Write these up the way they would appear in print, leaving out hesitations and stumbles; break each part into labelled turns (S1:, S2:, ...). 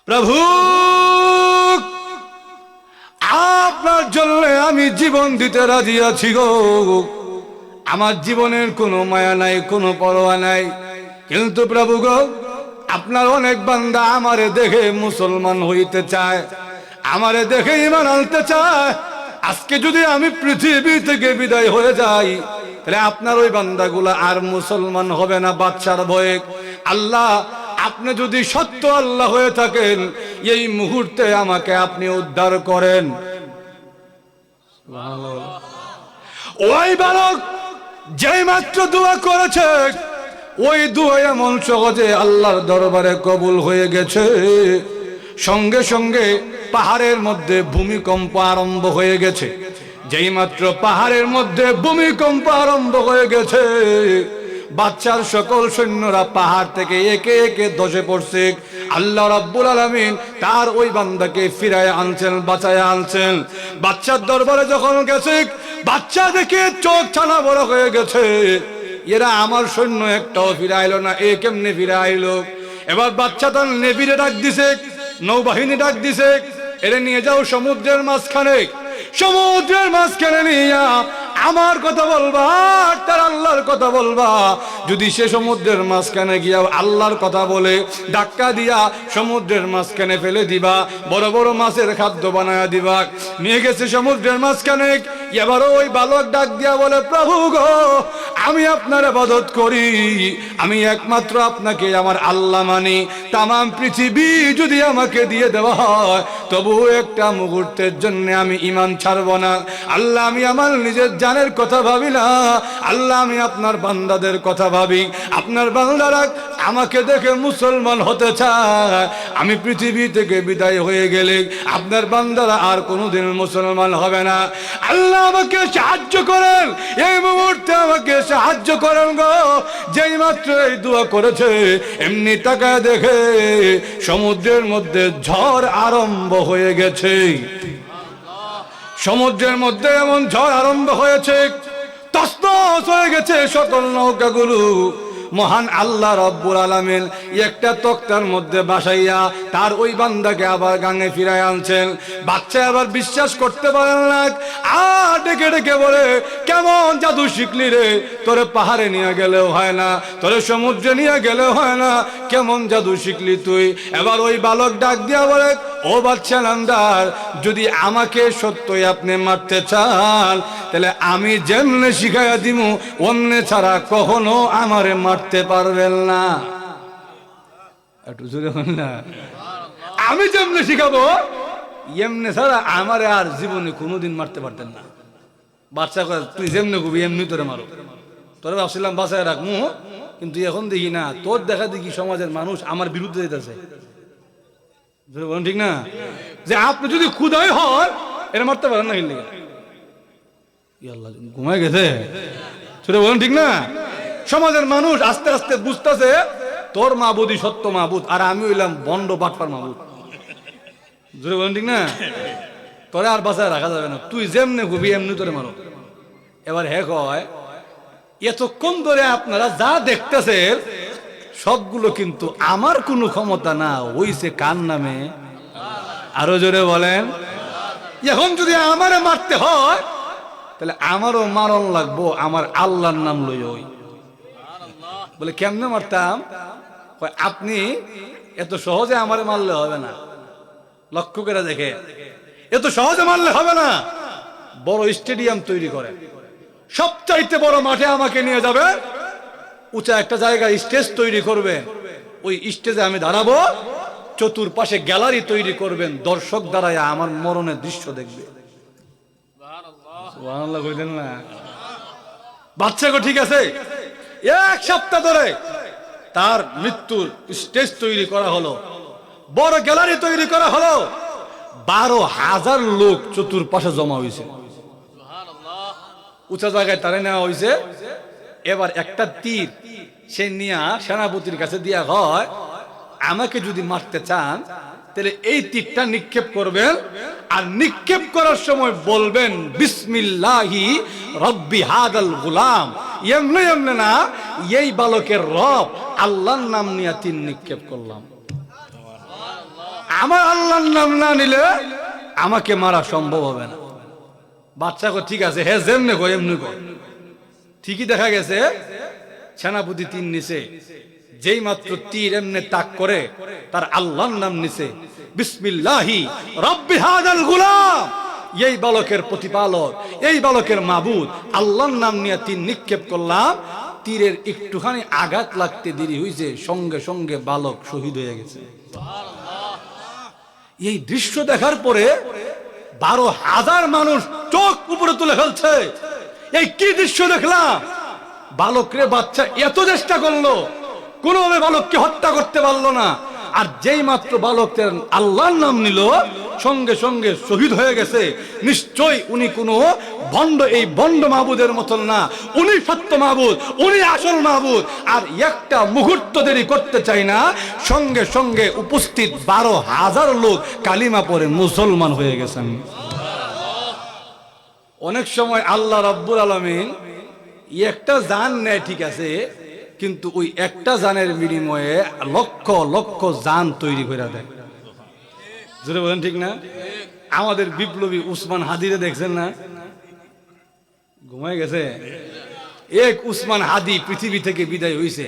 S1: প্রভু, আপনার জন্য আমি জীবন দিতে রাজি আছি গো। আমার জীবনের কোনো মায়া নাই, কোনো পরোয়া নাই। কিন্তু প্রভু গো, আপনার অনেক বান্দা আমারে দেখে মুসলমান হইতে চায়, আমারে দেখে ঈমান আনতে চায়। আজকে যদি আমি পৃথিবী থেকে বিদায় হয়ে যাই, তাহলে আপনার ওই বান্দাগুলা আর মুসলমান হবে না বাদশার ভয়ে। আল্লাহ, আপনি যদি সত্য আল্লাহ হয়ে থাকেন, এই মুহূর্তে আমাকে আপনি উদ্ধার করেন। ওই বালক যেই মাত্র দোয়া করেছে, ওই দোয়া এমন সহজে আল্লাহর দরবারে কবুল হয়ে গেছে। সঙ্গে সঙ্গে পাহাড়ের মধ্যে ভূমিকম্প আরম্ভ হয়ে গেছে। যেই মাত্র পাহাড়ের মধ্যে ভূমিকম্প আরম্ভ হয়ে গেছে, বাদশার সকল সৈন্যরা পাহাড় থেকে একে একে ধসে পড়ছে। আল্লাহ রাব্বুল আলামিন তার ওই বান্দাকে ফিরায় আনছেন, বাঁচায় আনছেন। বাদশার দরবারে যখন গেছে, বাদশা দেখে চোখ ছানা বড় হয়ে গেছে। এরা আমার সৈন্য একটাও ফিরে আইলো না, এ কেমনে ফিরে আইলো? এবার বাদশা তার নেভিরে ডাক দিছে, নৌবাহিনী ডাক দিছে, এরে নিয়ে যাও সমুদ্রের মাঝখানে। সমুদ্রের মাঝখানে নিয়ে আমার কথা বলবা, তার আল্লাহর কথা বলবা। যদি সে সমুদ্রের মাঝখানে গিয়া আল্লাহর কথা বলে, ধাক্কা দিয়া সমুদ্রের মাঝখানে ফেলে দিবা, বড় বড় মাছের খাদ্য বানায়া দিবা। নিয়ে গেছে সমুদ্রের মাঝখানে। এবারও ওই বালক ডাক দিয়া বলে, প্রভু গো, আমি আপনার ইবাদত করি, আমি একমাত্র আপনাকে আমার আল্লাহ মানি। তামাম পৃথিবী যদি আমাকে দিয়ে দেওয়া হয়, তবু একটা মুহূর্তের জন্য আমি ঈমান ছাড়ব না। আল্লাহ, আমি আমার নিজের জানের কথা ভাবি না, আল্লাহ আমি আপনার বান্দাদের কথা ভাবি। আপনার বান্দারা আমাকে দেখে মুসলমান হতে চায়। আমি পৃথিবী থেকে বিদায় হয়ে গেলে আপনার বান্দারা আর কোনোদিন মুসলমান হবে না। আল্লাহ আমাকে সাহায্য করেন, এই মুহূর্তে আমাকে সাহায্য করেন গো। যেই মাত্র এই দোয়া করেছে, এমনি তাকায় দেখে সমুদ্রের মধ্যে ঝড় আরম্ভ হয়ে গেছে। সমুদ্রের মধ্যে এমন ঝড় আরম্ভ হয়েছে, তছনছ হয়ে গেছে সকল নৌকাগুলো। মহান আল্লাহ রাব্বুল আলামিন একটা তক্তার মধ্যে বাসাইয়া তার ওই বান্দাকে আবার গাঙে ফিরায় আনছেন। বাচ্চা আবার বিশ্বাস করতে পারেন না, আর ডেকে ডেকে বলে, কেমন জাদু শিখলি রে? তোরে পাহাড়ে নিয়ে গেলেও হয় না, তোরে সমুদ্রে নিয়ে গেলেও হয় না, কেমন জাদু শিখলি তুই? এবার ওই বালক ডাক দিয়া বলে, ও বাদশা নামদার, যদি আমাকে সত্যই আপনি মারতে চান, তাহলে আমি যেমনে শিখাইয়া দিমু অমনে ছাড়া কখনো আমারে মারতে পারবেন না। একটু জোরে বল না। আমি যেমনে শিখাবো এমনি ছাড়া আমারে আর জীবনে কোনোদিন মারতে পারতেন না। বাচ্চা কয়, তুই যেমনে কবি এমনি তোরে মারো। তোরে ভাবছিলাম বাঁচায় রাখবো, কিন্তু এখন দেখি না, তোর দেখা দেখি সমাজের মানুষ আমার বিরুদ্ধে যেতেছে। ঠিক না? যে আপনি যদি খুদাই হয়, এটা মারতে পারেন না। কিন্তু ঘুমায় গেছে, সেটা বলেন ঠিক না? সমাজের মানুষ আস্তে আস্তে বুঝতেছে তোর মাবুদি সত্য মাবুদ, আর আমি হইলাম বন্ড বাটপার মাবুদ। বলেন ঠিক না? তোরে আর বাঁচায় রাখা যাবে না, তুই যেমনে ঘুবি এমনি তোরে মারো। এবার হে কয়, এতক্ষণ ধরে আপনারা যা দেখতেছেন সবগুলো কিন্তু আমার কোনো ক্ষমতা না, হইছে কার নামে? আরো জোরে বলেন। এখন যদি আমারে মারতে হয়, তাহলে আমারও মারণ লাগবো আমার আল্লাহর নাম লই। ওই বলে, কেমনে মারতাম? আপনি এত সহজে আমারে মারলে হবে না। লক্ষ্য করে দেখে, এত সহজে মারলে হবে না। বড় স্টেডিয়াম তৈরি করে, সবচাইতে বড় মাঠে আমাকে নিয়ে যাবে, উঁচা একটা জায়গায় স্টেজ তৈরি করবেন। ওই স্টেজে আমি দাঁড়াবো, চতুর্পাশে গ্যালারি তৈরি করবেন, দর্শক দাঁড়ায় আমার মরণের দৃশ্য দেখবে। না বাচ্চাকে ঠিক আছে, এক সপ্তাহ ধরে তার মৃত্যুর স্টেজ তৈরি করা হলো, বড় গ্যালারি তৈরি করা হলো। 12,000 লোক চতুর্পাশে জমা হয়েছে, উঁচা জায়গায় তারে নেওয়া হয়েছে। এবার একটা তীর সে নিয়ে সেনাপতির কাছে দিয়া হয়, আমাকে যদি মারতে চান তাহলে এই তীরটা নিক্ষেপ করবেন, আর নিক্ষেপ করার সময় বলবেন বিসমিল্লাহি রব্বি হাদাল গুলাম। এমনি এমনি না, এই বালকের রব আল্লাহর নাম নিয়ে তীর নিক্ষেপ করলাম। আমার আল্লাহর নাম না নিলে আমাকে মারা সম্ভব হবে না। বাচ্চা কো ঠিক আছে, হ্যাঁ যেমনে কো এমনি কো। ঠিকই দেখা গেছে সেনাপতি তীর নিছে, যেই মাত্র তীর এমনি তাক করে তার আল্লাহর নাম নিছে, বিসমিল্লাহি রাব্বি হাদাল গুলাম, এই বালকের প্রতিপালক, এই বালকের মাবুদ, আল্লাহর নাম নিয়ে তীর নিক্ষেপ করলাম। তীরের একটুখানি আঘাত লাগতে দেরি হয়েছে, সঙ্গে সঙ্গে বালক শহীদ হয়ে গেছে। এই দৃশ্য দেখার পরে 12,000 মানুষ চোখ উপরে তুলে ফেলছে। এই কি দৃশ্য দেখলাম! বালকরে বাচ্চা এত চেষ্টা করলো, কোনোভাবে বালককে হত্যা করতে পারলো না। আর যেই মাত্র বালকের আল্লাহর নাম নিল, সঙ্গে সঙ্গে শহীদ হয়ে গেছে। নিশ্চয়ই উনি কোনো ভণ্ড, এই ভণ্ড মাবুদের মতন না, উনি সত্য মাবুদ, উনি আসল মাবুদ। আর একটা মুহূর্ত দেরি করতে চাই না, সঙ্গে সঙ্গে উপস্থিত 12,000 লোক কালিমা পড়ে মুসলমান হয়ে গেছেন। অনেক সময় আল্লাহ রাব্বুল আলামিন একটা জান নেয়, ঠিক আছে, কিন্তু ওই একটা জানের বিনিময়ে লক্ষ লক্ষ জান তৈরি করে দেয়। জোরে বলেন ঠিক না? আমাদের বিপ্লবী উসমান হাদিরে দেখছেন না? ঘুমায় গেছে। এক উসমান হাদি পৃথিবী থেকে বিদায় হইছে,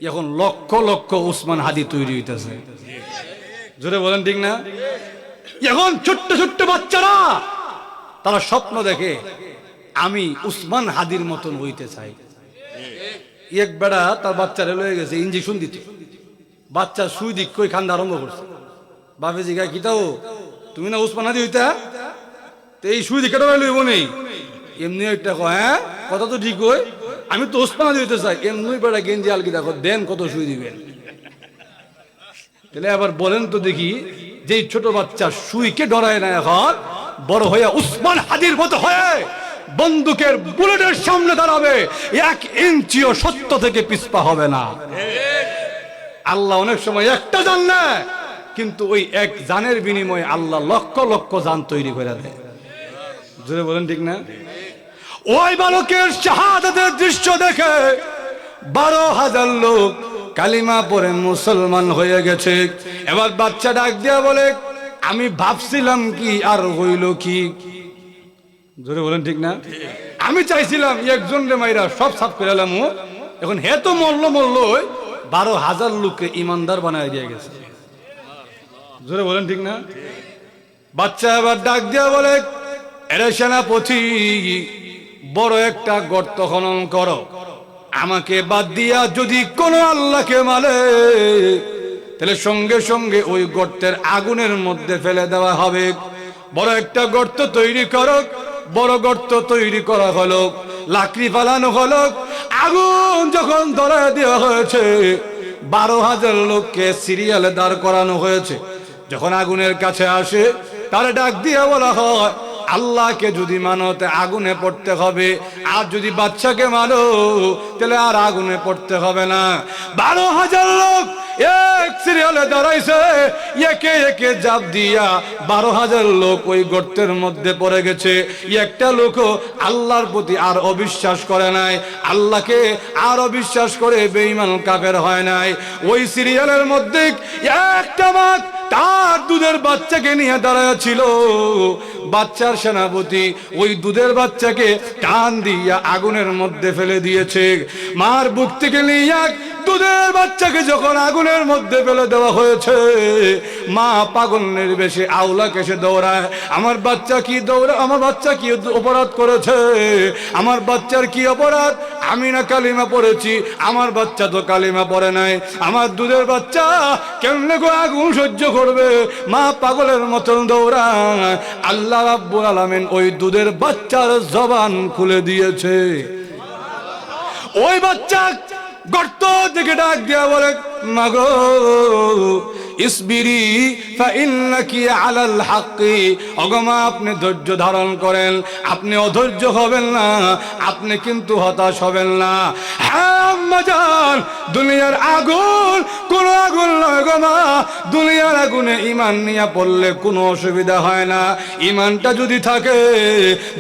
S1: এখন লক্ষ লক্ষ উসমান হাদি তৈরি হইতেছে। জোরে বলেন ঠিক না? এখন ছোট্ট ছোট্ট বাচ্চারা তারা স্বপ্ন দেখে, আমি উসমান হাদির মতন হইতে চাই। এক বেড়া তার বাচ্চারে লয়ে গেছে ইঞ্জেকশন দিতে, বাচ্চা সুই দিক কই খান্দা আরম্ভ করছে। বাপে জিগা কিতাও, তুমি না উসমান হাদি হইতা, তো এই সুই দিকে লইব নেই? এমনি একটা কয়, হ্যাঁ কথা তো ঠিক হয়, আমি তো উসমান হাদি হইতে চাই। এমনি বেড়া গেঞ্জি আলকি দেখো, দেন কত সুই দিবেন। তাহলে আবার বলেন তো দেখি, যেই ছোট বাচ্চা সুইকে ডরায় না, এখন বড় হয়ে উসমান হাদির মতো হয়ে বন্দুকের বুলেটের সামনে দাঁড়াবে, 1 ইঞ্চিও সত্য থেকে পিছপা হবে না। আল্লাহ অনেক সময় একটা জান নেয়, কিন্তু ওই এক জানের বিনিময়ে আল্লাহ লক্ষ লক্ষ জান তৈরি করে দেয়। জোরে বলেন ঠিক না? ওই বালকের শাহাদাতের দৃশ্য দেখে 12,000 লোক কালিমা পড়ে মুসলমান হয়ে গেছে। এবার বাচ্চা ডাক দিয়া বলে, আমি ভাবছিলাম কি আর হইল কি। জোরে বলেন ঠিক না? আমি চাইছিলাম একজন রে মাইরা সব সাফ করে এলাম, এখন হে তো মরল 12,000 লোককে ইমানদার বানায় দিয়ে গেছে। জোরে বলেন ঠিক না? বাচ্চা এবার ডাক দিয়া বলে, এরে সেনাপতি, বড় একটা গর্ত খনন করো, আমাকে বাদ দিয়া যদি কোন আল্লাহকে মানে তাহলে সঙ্গে সঙ্গে ওই গর্তের আগুনের মধ্যে ফেলে দেওয়া হবে। বড় একটা গর্ত তৈরি করো। বড় গর্ত তৈরি করা হলো, লাকড়ি ফালানো হলো। আগুন যখন ধরায় দেওয়া হয়েছে, 12,000 লোককে সিরিয়ালে দাঁড় করানো হয়েছে। যখন আগুনের কাছে আসে, তারা ডাক দিয়ে বলা হয়, আল্লাহকে যদি মানো তে আগুনে পড়তে হবে, আর যদি বাচ্চাকে মানো তাহলে আর আগুনে পড়তে হবে না। 12,000 লোক এক সিরিয়ালে দাঁড়াইছে, একে একে জাপ দিয়া 12,000 লোক ওই গর্তের মধ্যে পড়ে গেছে। একটা লোকও আল্লাহর প্রতি আর অবিশ্বাস করে নাই, আল্লাহকে আর অবিশ্বাস করে বেঈমান কাফের হয় নাই। ওই সিরিয়ালের মধ্যে একটা মা তার দুধের বাচ্চাকে নিয়ে দাঁড়ায় ছিল। বাচ্চার সেনাপতি ওই দুধের বাচ্চাকে টান দিয়া আগুনের মধ্যে ফেলে দিয়েছে। মার বুক থেকে নিয়ে দুধের বাচ্চাকে যখন আগুনের মধ্যে ফেলে দেওয়া হয়েছে, মা পাগলের বেশে আউলা কেসে দৌড়ায়, আমার বাচ্চা কি আমার বাচ্চা কি অপরাধ করেছে, আমার বাচ্চার কি অপরাধ? আমি না কালিমা পড়েছি, আমার বাচ্চা তো কালিমা পড়ে নাই, আমার দুধের বাচ্চা কেমনে গো আগুন সহ্য করবে? মা পাগলের মতন দৌড়ায়। আল্লাহ রাব্বুল আলামিন ওই দুধের বাচ্চার জবান খুলে দিয়েছে। ওই বাচ্চা গর্ত থেকে ডাক দিয়া বলে, মাগো ইসবিরি ফাইন্নাকি আলাল হাক্কি, ওগো আপনি ধৈর্য ধারণ করেন, আপনি অধৈর্য হবেন না, আপনি কিন্তু হতাশ হবেন না। হ্যাঁ আম্মা জান, দুনিয়ার আগুন কোন আগুন নয় গো মা। দুনিয়ার আগুনে ঈমান নিয়ে পড়লে কোনো অসুবিধা হয় না। ঈমানটা যদি থাকে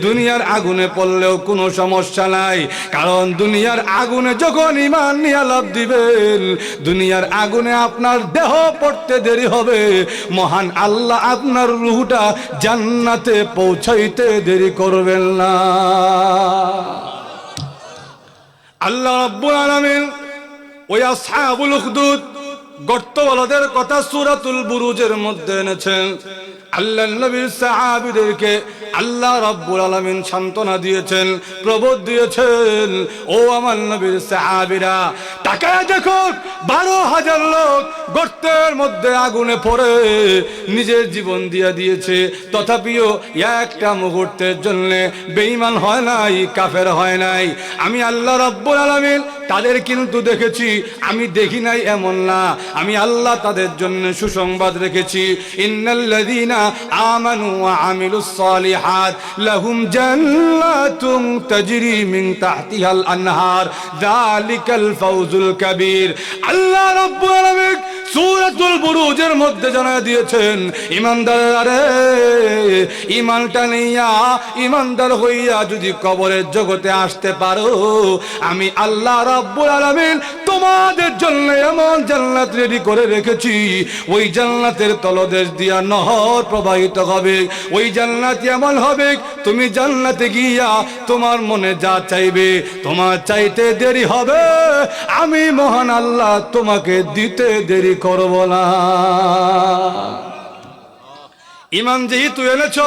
S1: দুনিয়ার আগুনে পড়লেও কোনো সমস্যা নাই। কারণ দুনিয়ার আগুনে যখন ঈমান নিয়ে লাভ দিবেন, দুনিয়ার আগুনে আপনার দেহ পড়তে দেরি হবে, মহান আল্লাহ আপনার রূহটা জান্নাতে পৌঁছাইতে দেরি করবেন না। আল্লাহ রাব্বুল আলামিন ওই আসহাবুল উখদুদ গর্তওয়ালাদের কথা সূরাতুল বুরুজের মধ্যে এনেছেন। আল্লাহ নবীর সাহাবীদেরকে আল্লাহ রাব্বুল আলামিন সান্ত্বনা দিয়েছেন, প্রবোধ দিয়েছেন, ও আমার নবীর সাহাবীরা তাকায় দেখো 12,000 লোক গর্তের মধ্যে আগুনে পড়ে নিজের জীবন দিয়ে দিয়েছে, তথাপিও একটা মুহূর্তের জন্য বেঈমান হয় নাই, কাফের হয় নাই। আমি আল্লাহ রাব্বুল আলামিন তাদের কিন্তু দেখেছি, আমি দেখি নাই এমন না, আমি আল্লাহ তাদের জন্য সুসংবাদ রেখেছি। ইন্নাল্লাযীনা আমানু ওয়া আমিলুস সালিহাত লাহুম জান্নাতুন তাজরি মিন তাহতিহাল আনহার যালিকাল ফাওজুল কাবীর। আল্লাহ রাব্বুল আলামিন সূরাতুল বুরুজের মধ্যে জানায় দিয়েছেন, ঈমানদাররা ঈমানটা নিয়া ঈমানদার হইয়া যদি কবরের জগতে আসতে পারো, আমি আল্লাহ রাব্বুল আলামিন তোমাদের জন্য এমন জান্নাত রেডি করে রেখেছি, ওই জান্নাতের তলদেশ দিয়া নহর প্রবাহিত হবে। ওই জান্নাত এমন হবে তুমি জান্নাতে গিয়া তোমার মনে যা চাইবে, তোমার চাইতে দেরি হবে, আমি মহান আল্লাহ তোমাকে দিতে দেরি করব না। ঈমান যেহেতু এনেছ,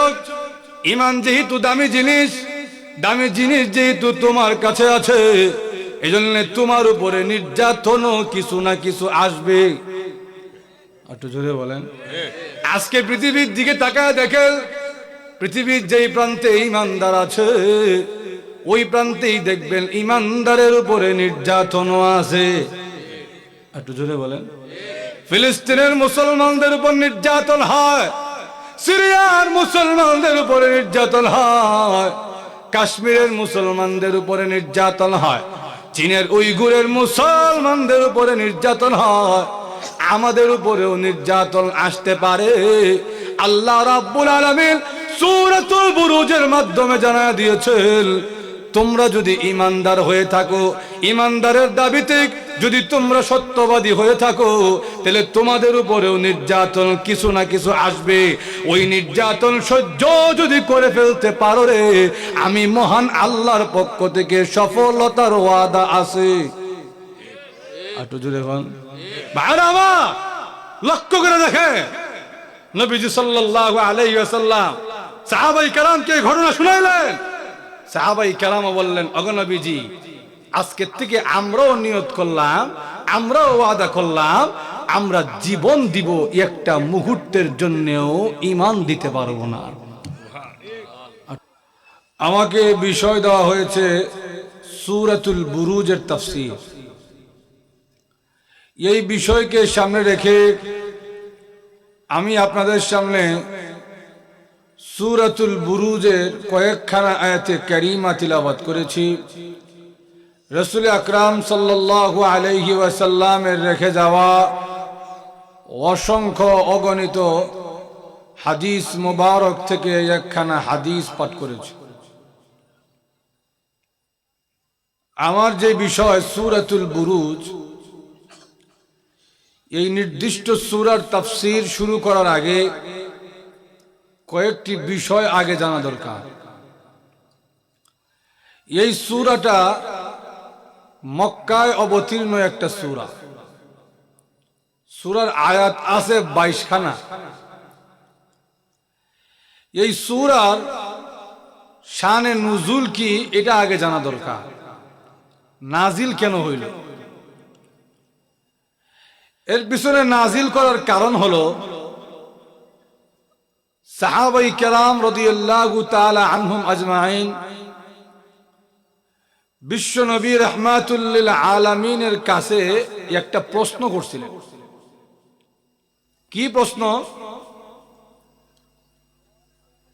S1: ঈমান যেহেতু দামি জিনিস, দামি জিনিস যেহেতু তোমার কাছে আছে, এজন্য তোমার উপরে নির্যাতনও কিছু না কিছু আসবে। একটু জোরে বলেন। আজকে পৃথিবীর দিকে তাকায় দেখেন, পৃথিবীর যেই প্রান্তে ঈমানদার আছে ওই প্রান্তেই দেখবেন ঈমানদারের উপরে নির্যাতনও আছে। একটু জোরে বলেন। ফিলিস্তিনের মুসলমানদের উপর নির্যাতন হয়, সিরিয়ার মুসলমানদের উপরে নির্যাতন হয়, কাশ্মীরের মুসলমানদের উপরে নির্যাতন হয়, চীনের উইগুরের মুসলমানদের উপরে নির্যাতন হয়, আমাদের উপরেও নির্যাতন আসতে পারে। আল্লাহ রাব্বুল আলামিন সূরাতুল বুরুজের মাধ্যমে জানায় দিয়েছেন, তোমরা যদি ঈমানদার হয়ে থাকো, ঈমানদারের দাবিতে যদি তোমরা সত্যবাদী হয়ে থাকো, তাহলে তোমাদের উপরেও নির্যাতন কিছু না কিছু আসবে। ওই নির্যাতন সহ্য যদি করে ফেলতে পারো রে, আমি মহান আল্লাহর পক্ষ থেকে সফলতার ওয়াদা আছে। একটু জোরে বল। ভাইরা আমার লক্ষ্য করে দেখে, নবীজি সাল্লাল্লাহু আলাইহি ওয়াসাল্লাম সাহাবায়ে কেরামকে ঘটনা শুনাইলেন। সাহাবায়ে কেরাম বললেন, ওগো নবীজি, আজকের থেকে আমরাও নিয়ত করলাম, আমরাও ওয়াদা করলাম, আমরা জীবন দিব, একটা মুহূর্তের জন্যও ঈমান দিতে পারবো না। আমাকে বিষয় দেওয়া হয়েছে সূরাতুল বুরুজের তাফসীর। এই বিষয়কে সামনে রেখে আমি আপনাদের সামনে সূরাতুল বুরুজের কয়েকখানা আয়াতে কারিমা তিলাওয়াত করেছি। রাসূল আকরাম সাল্লাল্লাহু আলাইহি ওয়াসাল্লামের রেখে যাওয়া অসংখ্য অগণিত হাদিস মুবারক থেকে একখানা হাদিস পাঠ করেছি। আমার যে বিষয় সূরাতুল বুরুজ, এই নির্দিষ্ট সূরার তাফসীর শুরু করার আগে কয়েকটি বিষয় আগে জানা দরকার। এই সূরাটা মক্কায় অবতীর্ণ একটা সূরা। সূরার আয়াত আছে 22 খানা। এই সূরার শানে নুজুল কি এটা আগে জানা দরকার। নাজিল কেন হইল? এর পিছনে নাজিল করার কারণ হলো সাহাবায়ে কেরাম রাদিয়াল্লাহু তাআলা আনহুম আজমাইন বিশ্ব নবী রাহমাতুল লিল আলামিনের কাছে একটা প্রশ্ন করছিলেন। কি প্রশ্ন?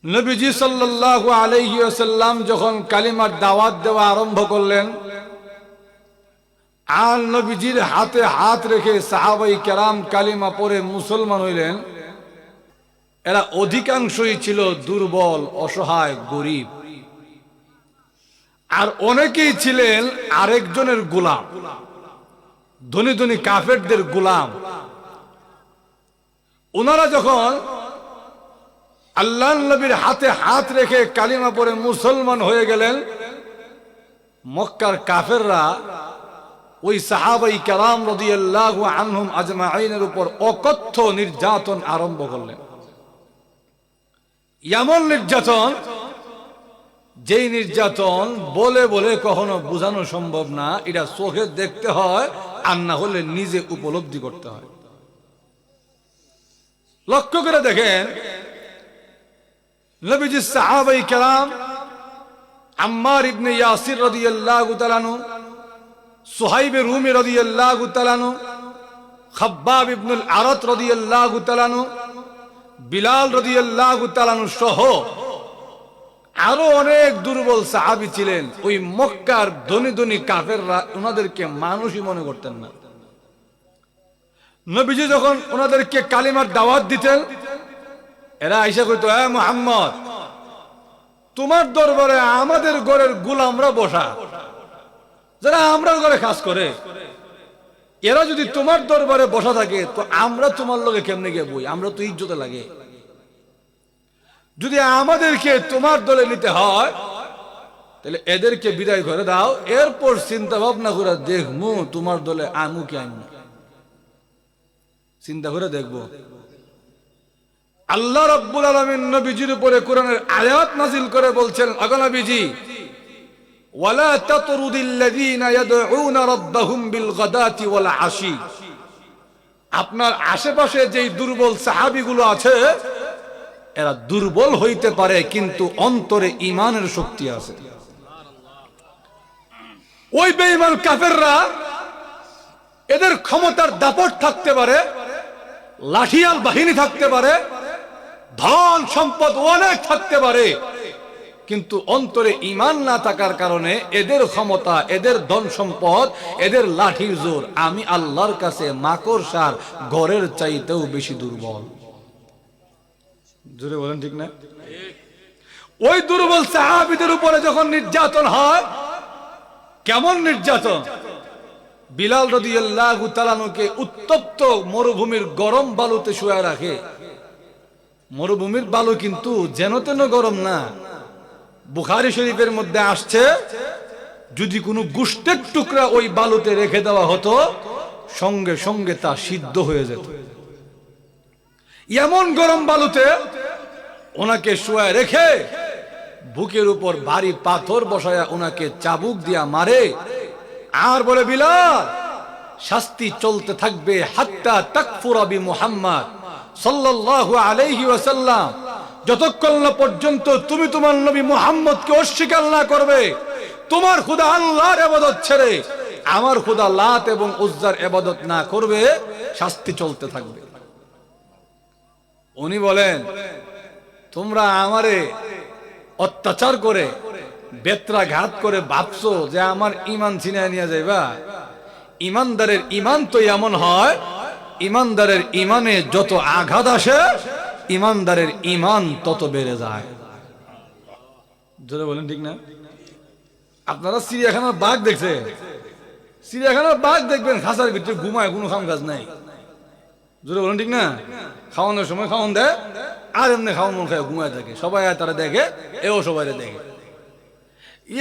S1: নবীজি সাল্লাল্লাহু আলাইহি ওয়াসাল্লাম যখন কালিমার দাওয়াত দেওয়া আরম্ভ করলেন, আর নবীজির হাতে হাত রেখে সাহাবাই কেরাম কালিমা পড়ে মুসলমান হইলেন। এরা অধিকাংশই ছিল দুর্বল, অসহায়, গরিব, আর অনেকেই ছিলেন আরেকজনের গোলাম, ধনী ধনী কাফেরদের গোলাম। ওনারা যখন আল্লাহর নবীর হাতে হাত রেখে কালিমা পড়ে মুসলমান হয়ে গেলেন, মক্কার কাফেররা ওই সাহাবাই কেরাম রাদিয়াল্লাহু আনহুম আজমাইনের উপর অকথ্য নির্যাতন আরম্ভ করলেন। এমন নির্যাতন, যেই নির্যাতন বলে বলে কখনো বোঝানো সম্ভব না। এটা চোখে দেখতে হয়, আর না হলে নিজে উপলব্ধি করতে হয়। লক্ষ্য করে দেখেন, নবীজি সাহাবাই কেরাম আম্মার ইবনে ইয়াসির রাদিয়াল্লাহু তাআলা আনহু, সুহাইব রুমি রাদিয়াল্লাহু তাআলা আনহু, খাব্বাব ইবনুল আরাত রাদিয়াল্লাহু তাআলা আনহু, বিলাল রাদিয়াল্লাহু তাআলা আনহু সহ আরো অনেক দুর্বল সাহাবী ছিলেন। ওই মক্কার ধনী ধনী কাফেররা ওনাদেরকে মানুষই মনে করতেন না। নবীজি যখন ওনাদেরকে কালিমার দাওয়াত দিতেন, এরা আইসা কইতো, এ মুহাম্মদ, তোমার দরবারে আমাদের ঘরের গোলামরা বসা, যারা আমরা ঘরে কাজ করে, এরা যদি তোমার দরবারে বসা থাকে তো আমরা তোমার লগে কেমনে গিয়ে বই? আমরা তো ইজ্জতে লাগে। যদি আমাদেরকে তোমার দলে নিতে হয় তাহলে এদেরকে বিদায় করে দাও, এরপর চিন্তা ভাবনা করে দেখবো তোমার দলে আমু কি আইন, চিন্তা করে দেখবো। আল্লাহ রাব্বুল আলামিন নবীজির উপরে কোরআনের আয়াত নাযিল করে বলছেন, আগো নবীজি, ওয়ালা তাতরুদিল্লাযীনা ইয়াদউনা রাব্বাহুম বিল গাদাতি ওয়াল আশি, আপনার আশেপাশে যেই দুর্বল সাহাবীগুলো আছে, এরা দুর্বল হইতে পারে কিন্তু অন্তরে ঈমানের শক্তি আছে। ওই বেঈমান কাফেররা, এদের ক্ষমতার দাপট থাকতে পারে, লাঠিয়াল বাহিনী থাকতে পারে, ধন সম্পদ অনেক থাকতে পারে, কিন্তু অন্তরে ঈমান না থাকার কারণে এদের ক্ষমতা, এদের ধন সম্পদ, এদের লাঠির জোর আমি আল্লাহর কাছে মাকড়সার ঘরের চাইতেও বেশি দুর্বল। জোরে বলেন ঠিক না? ওই দুর্বল সাহাবীদের উপরে যখন নির্যাতন হয়, কেমন নির্যাতন! বিলাল রাদিয়াল্লাহু তাআলা আনহুকে উত্তপ্ত মরুভূমির গরম বালুতে শুয়ে রাখে। মরুভূমির বালু কিন্তু যেন তেন গরম না। বুখারী শরীফের মধ্যে আসছে, যদি কোনো গোশতের টুকরা ওই বালুতে রেখে দেওয়া হতো, সঙ্গে সঙ্গে তা সিদ্ধ হয়ে যেত। এমন গরম বালুতে ওনাকে শুয়ে রেখে বুকের উপর ভারী পাথর বসায়া ওনাকে চাবুক দিয়া মারে, আর বলে, বিলাল, শাস্তি চলতে থাকবে হাত্তা তাকফুরা বি মুহাম্মদ সাল্লাল্লাহু আলাইহি ওয়াসাল্লাম, যতক্ষণ না পর্যন্ত তুমি তোমার নবী মুহাম্মদকে অস্বীকার না করবে, তোমার খোদা আল্লাহর ইবাদত ছেড়ে আমার খোদা লাত এবং উজ্জার ইবাদত না করবে, শাস্তি চলতে থাকবে। উনি বলেন, তোমরা আমারে অত্যাচার করে, বেত্রাঘাত করে ভাবছো যে আমার ঈমান ছিনিয়ে নিয়ে যাইবা? ঈমানদারের ঈমান তো এমন হয়, ঈমানদারের ঈমানে যত আঘাত আসে, ঈমানদারের ঈমান তত বেড়ে যায়। জোরে বলেন ঠিক না? আপনারা চিড়িয়াখানার বাঘ দেখছে? চিড়িয়াখানার বাঘ দেখবেন খাঁচার ভিতরে ঘুমায়, কোনো কাম কাজ নাই। জোরে বলেন ঠিক না? খাওয়ানোর সময় খাওয়ান দেয়, আর এমনি খাওয়ান মন খায় ঘুমায় থাকে। সবাই তারা দেখে, এও সবাই দেখে।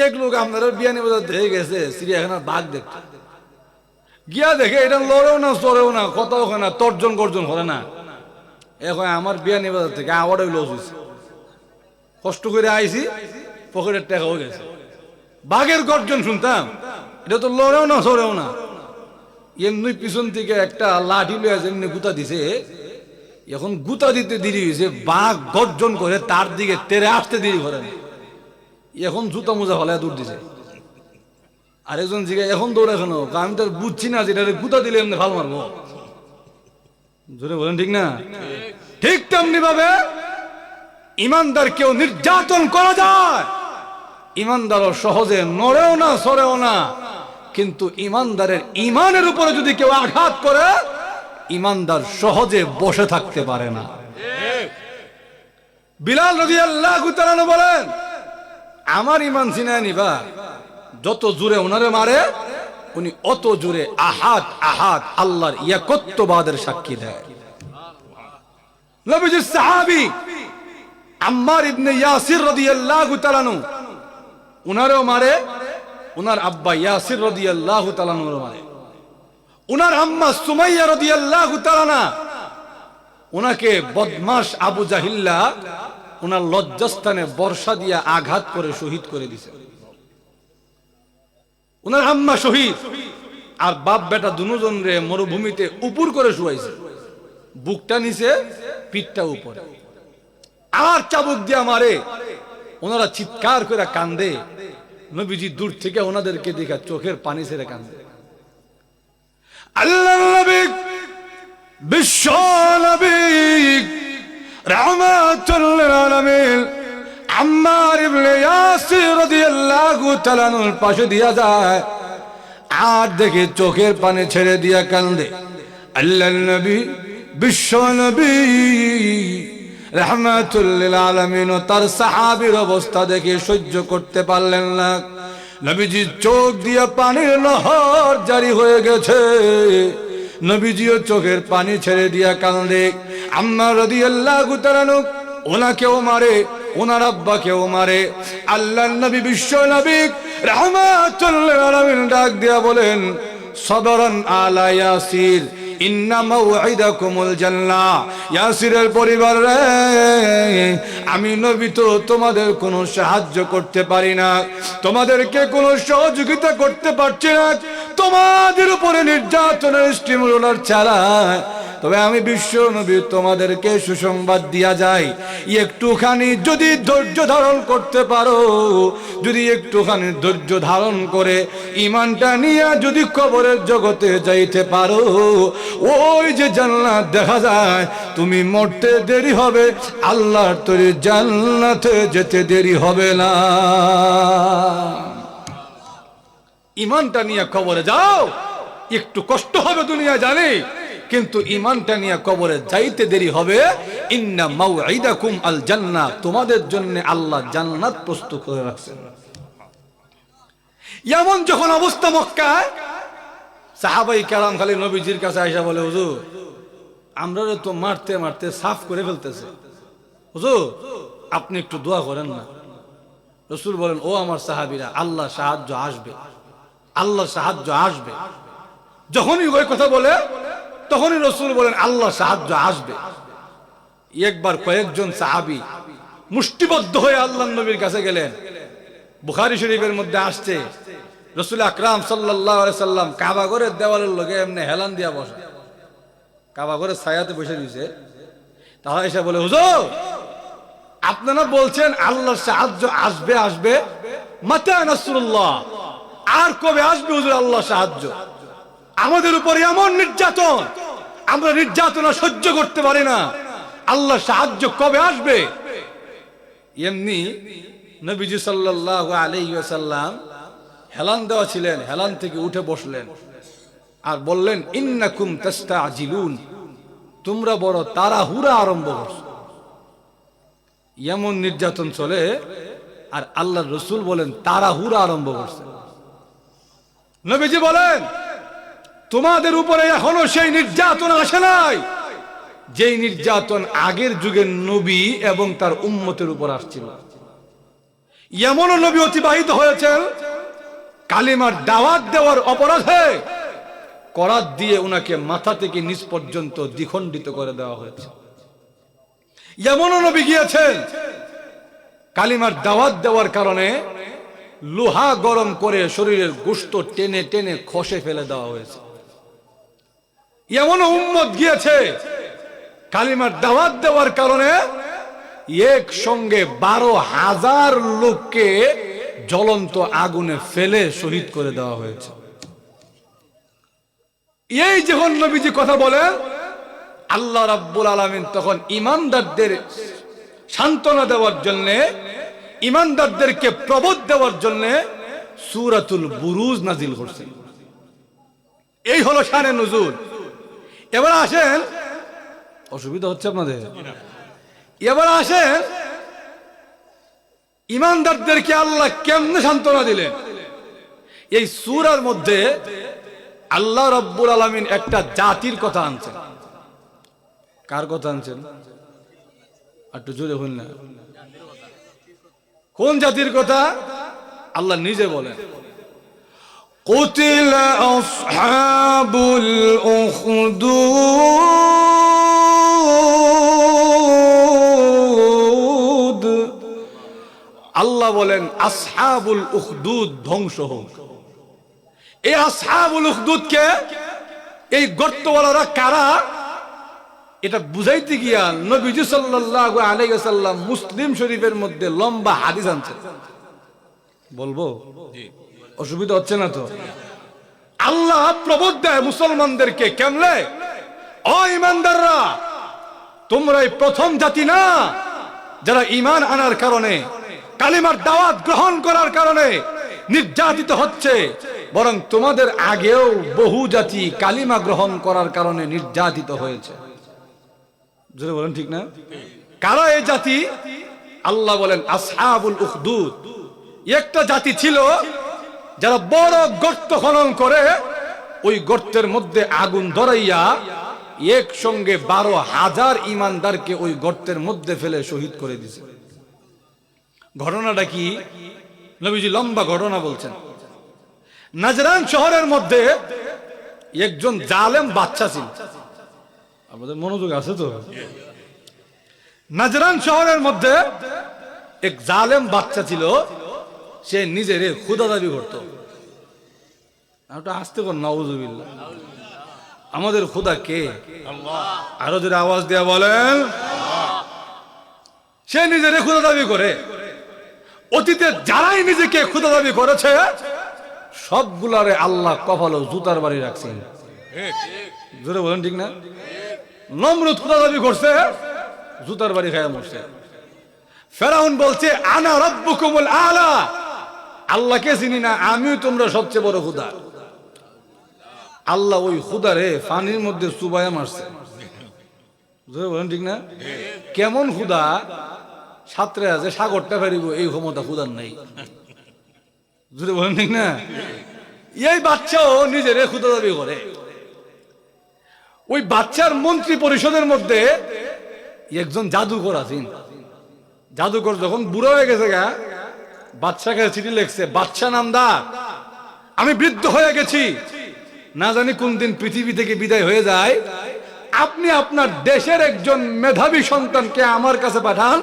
S1: এক লোক আপনারা বিয়ানি বাজার দেখে গেছে চিড়িয়াখানার বাঘ দেখতে, গিয়া দেখে এটা লড়েও না, চড়েও না, কথাও হয় না, তর্জন গর্জন করে না। এখন আমার বিয়ানি বাজার থেকে আবারও লস হয়েছে, কষ্ট করে আইছি, পকেটের টাকা হয়ে গেছে। বাঘের গর্জন শুনতাম, এটা তো লড়েও না, চড়েও না, এমনি পিছন থেকে একটা লাঠি লয়ে এমনি গুতা দিছে। এখন গুতা দিতে দেরি হয়েছে, বাঘ গর্জন করে তার দিকে তেরে আসতে দেরি করে না। এখন জুতা মোজা ফলায় দৌড় দিছে। আরেকজন জিগায়, এখন দৌড়ে কেন? আমি তো বুঝছি না যেটা গুতা দিলে এমনি ফাল মারবো। জোরে বলেন ঠিক না? ঠিক তেমনি ভাবে ইমানদার কেউ নির্যাতন করা যায়, ইমানদারও সহজে নড়েও না, সরেও না, কিন্তু ইমানদারের ইমানের উপরে যদি কেউ আঘাত করে, ইমানদার সহজে বসে থাকতে পারে না। বিলাল রাদিয়াল্লাহু তাআলা বলেন, আমার ইমান চিনায় নিবা, যত জোরে ওনারে মারে উনি অত জোরে আহাদ আহাদ আল্লাহর ইয়াকত্ববাদের সাক্ষী দেয়। নবীজির সাহাবী আম্মার ইবনে ইয়াসির রাদিয়াল্লাহু তাআলা উনারেও মারে, উনার আব্বা ইয়াসির রাদিয়াল্লাহু তাআলা মারে, উনার আম্মা সুমাইয়া রাদিয়াল্লাহু তাআলা উনাকে বদমাশ আবু জাহিল্লা উনার লজ্জাস্থানে বর্ষা দিয়া আঘাত করে শহীদ করে দিছে। উনার আম্মা শহীদ, আর বাপ বেটা দুজন রে মরুভূমিতে উপর করে শুয়াইছে, বুকটা নিচে পিঠটা উপরে, আর চাবুক দিয়া মারে। ওনারা চিৎকার করে কান্দে, নবীজি দূর থেকে ওনাদেরকে দেখা চোখের পানি ছেড়ে কান্দে। আল্লাহর নবী বিশ্ব নবী রাহমাতুল লিল আলামিন আম্মার ইবনে ইয়াসির রাদিয়াল্লাহু তাআলা এর পাশে দিয়া যায়, আর দেখে চোখের পানি ছেড়ে দিয়া কান্দে। আল্লাহর নবী বিশ্ব নবী রাহমাতুল লিল আলামিন ও তার সাহাবীর অবস্থা দেখে সহ্য করতে পারলেন না। নবীজির চোখ দিয়া পানির নহর জারি হয়ে গেছে, নবীজিও চোখের পানি ছেড়ে দিয়া কান্দে। আম্মা রাদিয়াল্লাহু তাআলা ওনাকেও মারে, ওনার আব্বাকেও মারে। আল্লাহর নবী বিশ্ব নবী রাহমাতুল লিল আলামিন ডাক দিয়া বলেন, সবরান আলা ইয়াসির ইন্না মাউইদাকুমুল জান্নাহ। ইয়াসিরের পরিবার রে, আমি নবী তো তোমাদের কোনো সাহায্য করতে পারি না, তোমাদেরকে কোনো সহযোগিতা করতে পারছি না, তোমাদের উপরে নির্যাতনের স্টিমুলার চালায়। তবে আমি বিশ্ব নবী তোমাদেরকে সুসংবাদ দিয়া যাই, একটুখানি যদি ধৈর্য ধারণ করতে পারো, যদি একটুখানি ধৈর্য ধারণ করে ইমানটা নিয়ে যদি কবরের জগতে যাইতে পারো, ওই যে জান্নাত দেখা যায়, তুমি মরতে দেরি হবে, আল্লাহর তৈরি জান্নাতে যেতে দেরি হবে না। ইমানটা নিয়ে কবরে যাও, একটু কষ্ট হবে দুনিয়া জানি, কিন্তু ইমানটা নিয়ে কবরে যাইতে দেরি হবে। ইন্না মাউইদাকুম আল জান্নাহ, তোমাদের জন্য আল্লাহ জান্নাত প্রস্তুত করে রাখছেন। এমন যখন অবস্থা মক্কায়, সাহাবাই কেরাম খালি নবীজির কাছে আইসা বলে, হুজুর আমরা তো মারতে মারতে সাফ করে ফেলতেছে, হুজুর আপনি একটু দোয়া করেন না। রাসূল বলেন, ও আমার সাহাবীরা, আল্লাহ সাহায্য আসবে, আল্লাহ সাহায্য আসবে। যখনই ওই কথা বলে তখনই রাসূল বলেন, আল্লাহ সাহায্য আসবে। একবার কয়েকজন সাহাবী মুষ্টিবদ্ধ হয়ে আল্লাহর নবীর কাছে গেলেন। বুখারী শরীফের মধ্যে আসছে, রাসূল আকরাম সাল্লাল্লাহু আলাইহি সাল্লাম কাবা ঘরের দেওয়ালের লগে এমনি হেলান দিয়া বসা, কাবা ঘরের ছায়াতে বসে রয়েছে। তারা এসে বলে, হুজুর আপনারা বলছেন আল্লাহর সাহায্য আসবে আসবে, মাতা নাসরুল্লাহ, আর কবে আসবে হুজুর আল্লাহ সাহায্য? আমাদের উপর এমন নির্যাতন, আমরা নির্যাতনা সহ্য করতে পারি না, আল্লাহ সাহায্য কবে আসবে? এমনি নবীজি সাল্লাল্লাহু আলাইহি ওয়াসাল্লাম হেলান দেওয়া ছিলেন, হেলান থেকে উঠে বসলেন আর বললেন, ইন্নাকুম তাস্তাজিলুন, তোমরা বড় তাড়াহুড়া আরম্ভ করছো। এমন নির্যাতন চলে, আর আল্লাহর রাসূল বলেন তাড়াহুড়া আরম্ভ করছে। নবীজি বলেন, তোমাদের উপরে এখনো সেই নির্যাতন আসে নাই যেই নির্যাতন আগের যুগের নবী এবং তার উম্মতের উপর আসছিল। এমনও নবী অতিবাহিত হয়েছেন, কালিমার দাওয়াত দেওয়ার অপরাধে করাত দিয়ে উনাকে মাথা থেকে নিচ পর্যন্ত দ্বিখণ্ডিত করে দেওয়া হয়েছে। এমনও নবী গিয়েছেন, কালিমার দাওয়াত দেওয়ার কারণে লোহা গরম করে শরীরের গোশত টেনে টেনে খসে ফেলে দেওয়া হয়েছে। এমনও উম্মত গিয়েছে, কালিমার দাওয়াত দেওয়ার কারণে একসঙ্গে 12,000 লোককে জ্বলন্ত আগুনে ফেলে শহীদ করে দেওয়া হয়েছে। এই যখন নবীজি কথা বলেন, আল্লাহ রাব্বুল আলামিন তখন ঈমানদারদের সান্ত্বনা দেওয়ার জন্য, ঈমানদারদেরকে প্রবোধ দেওয়ার জন্য সূরাতুল বুরুজ নাজিল করছেন। এই হলো শানে নুজুল। এবার আসেন, অসুবিধা হচ্ছে আপনাদের? এবার আসেন ইমানদারদেরকে আল্লাহ কেমনে সান্ত্বনা দিলেন। এই সূরার মধ্যে আল্লাহ রাব্বুল আলামিন একটা জাতির কথা আনছেন। কার কথা আনছেন? একটু জোরে বলুন না। কোন জাতির কথা? আল্লাহ নিজে বলেন, কুতিলা আসহাবুল উখদুদ। আল্লাহ বলেন আসহাবুল উখদুদ ধ্বংস হোক। এই আসহাবুল উখদুদ কে? এই গর্তওয়ালারা কারা? এটা বুঝাইতে গিয়া নবীজি সাল্লাল্লাহু আলাইহি ওয়াসাল্লাম মুসলিম শরীফের মধ্যে লম্বা হাদিস আনছেন। বলবো? অসুবিধা হচ্ছে না তো? আল্লাহ প্রবোধ দেয় মুসলমানদেরকে কেমনে, ও ইমানদাররা, তোমরা এই প্রথম জাতি না যারা ঈমান আনার কারণে, কালিমার দাওয়াত গ্রহণ করার কারণে নির্যাতিত হচ্ছে, বরং তোমাদের আগেও বহু জাতি কালিমা গ্রহণ করার কারণে নির্যাতিত হয়েছে। জোরে বলেন ঠিক না? কারা এই জাতি? আল্লাহ বলেন আসহাবুল উখদুদ। একটা জাতি ছিল যারা বড় গর্ত খনন করে ওই গর্তের মধ্যে আগুন ধরাইয়া একসঙ্গে 12,000 ইমানদারকে ওই গর্তের মধ্যে ফেলে শহীদ করে দিয়েছে। ঘটনাটা কি? নবীজি লম্বা ঘটনা বলছেন। নাজরান শহরের মধ্যে একজন জালেম বাদশা ছিল। আমাদের মনোযোগ আছে তো? নাজরান শহরের মধ্যে এক জালেম বাদশা ছিল। সে নিজের খুদা দাবি করত। আসতে কর নাউজুবিল্লাহ। আমাদের খুদা কে? আরো যদি আওয়াজ দেয়া বলেন। সে নিজের খুদা দাবি করে। অতীতে যারাই নিজেকে খুদা দাবি করেছে সবগুলারে আল্লাহ কপালে জুতার বাড়ি রাখছেন। জোরে বলেন ঠিক না? নমরুদ খুদা দাবি করছে, জুতার বাড়ি খায় মরছে। ফেরাউন বলছে আনা রাব্বুকুমুল আলা, আল্লাহকে চিনি না, আমিও তোমরা সবচেয়ে বড় খুদা। আল্লাহ ওই খুদারে পানির মধ্যে চুবাইয়া মারছে। বলেন ঠিক না? কেমন খুদা? সাঁতরে আছে সাগরটা ফেরিব এই ক্ষমতা খুদার নাই। জোরে বলেন ঠিক না? এই বাচ্চাও নিজের খুদা দাবি করে। ওই বাচ্চার মন্ত্রী পরিষদের মধ্যে একজন জাদুকর আছেন। জাদুকর যখন বুড়ো হয়ে গেছে গা, বাদশাকে চিঠি লিখছে, বাদশা নামদার, আমি বৃদ্ধ হয়ে গেছি, না জানি কোন দিন পৃথিবী থেকে বিদায় হয়ে যায়, আপনি আপনার দেশের একজন মেধাবী সন্তানকে আমার কাছে পাঠান,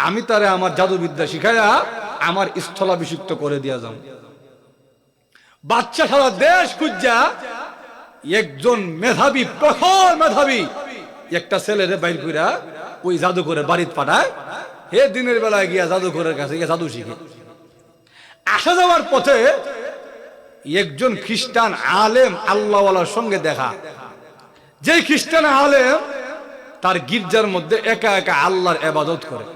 S1: আমি তারে আমার জাদুবিদ্যা শিখাইয়া আমার স্থলাভিষিক্ত করে দিয়া যাও। বাচ্চা সারা দেশ খুঁজা একজন মেধাবী, প্রখর মেধাবী একটা ছেলেরে বাইর কইরা ওই জাদুকরের বাড়িতে পাঠায়। হে দিনের বেলায় গিয়া জাদুকরের কাছে গিয়া জাদু শিখে। আসা যাওয়ার পথে একজন খ্রিস্টান আলেম আল্লাহওয়ালার সঙ্গে দেখা। যে খ্রিস্টান আলেম তার গির্জার মধ্যে একা একা আল্লাহর ইবাদত করে।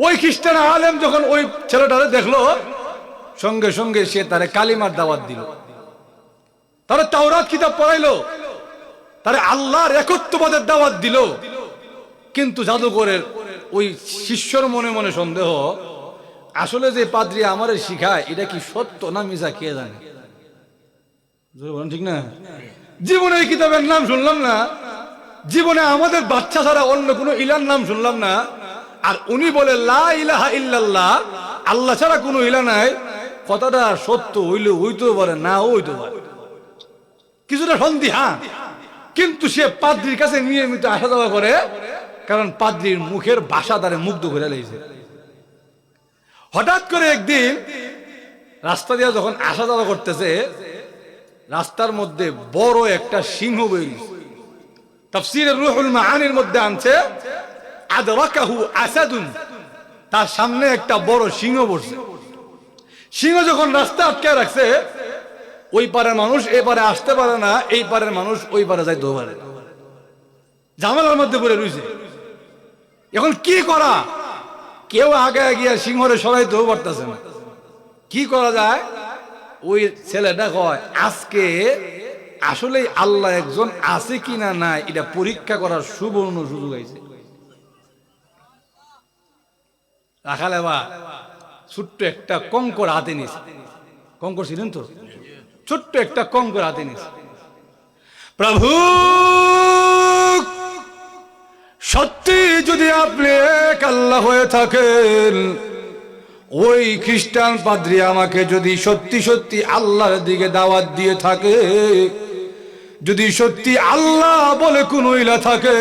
S1: ওই খ্রিস্টান আলেম যখন ওই ছেলেটারে দেখলো, সঙ্গে সঙ্গে সে তারে কালিমার দাওয়াত দিল, তারে তাওরাত কিতাব পড়াইলো, তারে আল্লাহর একত্ববাদের দাওয়াত দিল। কিন্তু জাদুকরের ওই শিষ্যর মনে মনে সন্দেহ, আসলে যে পাদ্রী আমারে শিখায় এটা কি সত্য না মিছা কে জানে। ঠিক না? জীবনে এই কিতাবের নাম শুনলাম না, জীবনে আমাদের বাচ্চা ছাড়া অন্য কোনো ইলার নাম শুনলাম না, আর উনি বলে লা ইলাহা ইল্লাল্লাহ, আল্লাহ ছাড়া কোনো ইলা নাই। কথাটা সত্য হইলে হইতেও পারে, না হইতে পারে, কিছুটা সন্দেহা। কিন্তু সে পাদ্রীর কাছে নিয়মিত আসা যাওয়া করে, কারণ পাদ্রীর মুখের ভাষা তারে মুগ্ধ করে লেগেছে। হঠাৎ করে একদিন রাস্তা দিয়ে যখন আসা যাওয়া করতেছে, রাস্তার মধ্যে বড় একটা সিংহ বেরিয়েছে। তাফসীরে রুহুল মাআনির মধ্যে আনছে আদরাকাহু আসাদুন, তার সামনে একটা বড় সিংহ বসছে। সিংহ যখন রাস্তা আটকে রাখছে, ওই পারের মানুষ এই পারে আসতে পারে না, এই পারের মানুষ ওই পারে যাইতেও পারে না, ঝামেলার মধ্যে পড়ে রয়েছে। এখন কি করা? কেউ আগে গিয়া সিংহরে সরাইতেও পারতেছে না। কি করা যায়? ওই ছেলেটা কয় আজকে আসলে আল্লাহ একজন আছে কিনা নাই এটা পরীক্ষা করার সুবর্ণ সুযোগ হয়েছে। রাখালে বা ছোট্ট একটা কঙ্কর হাতে নিস, কঙ্কর ছিলেন তো, ছোট্ট একটা কঙ্কর হাতে নিস। প্রভু সত্যি যদি আপনি এক আল্লাহ হয়ে থাকেন, ওই খ্রিস্টান পাদ্রী আমাকে যদি সত্যি সত্যি আল্লাহর দিকে দাওয়াত দিয়ে থাকে, যদি সত্যি আল্লাহ বলে কোন ইলা থাকে,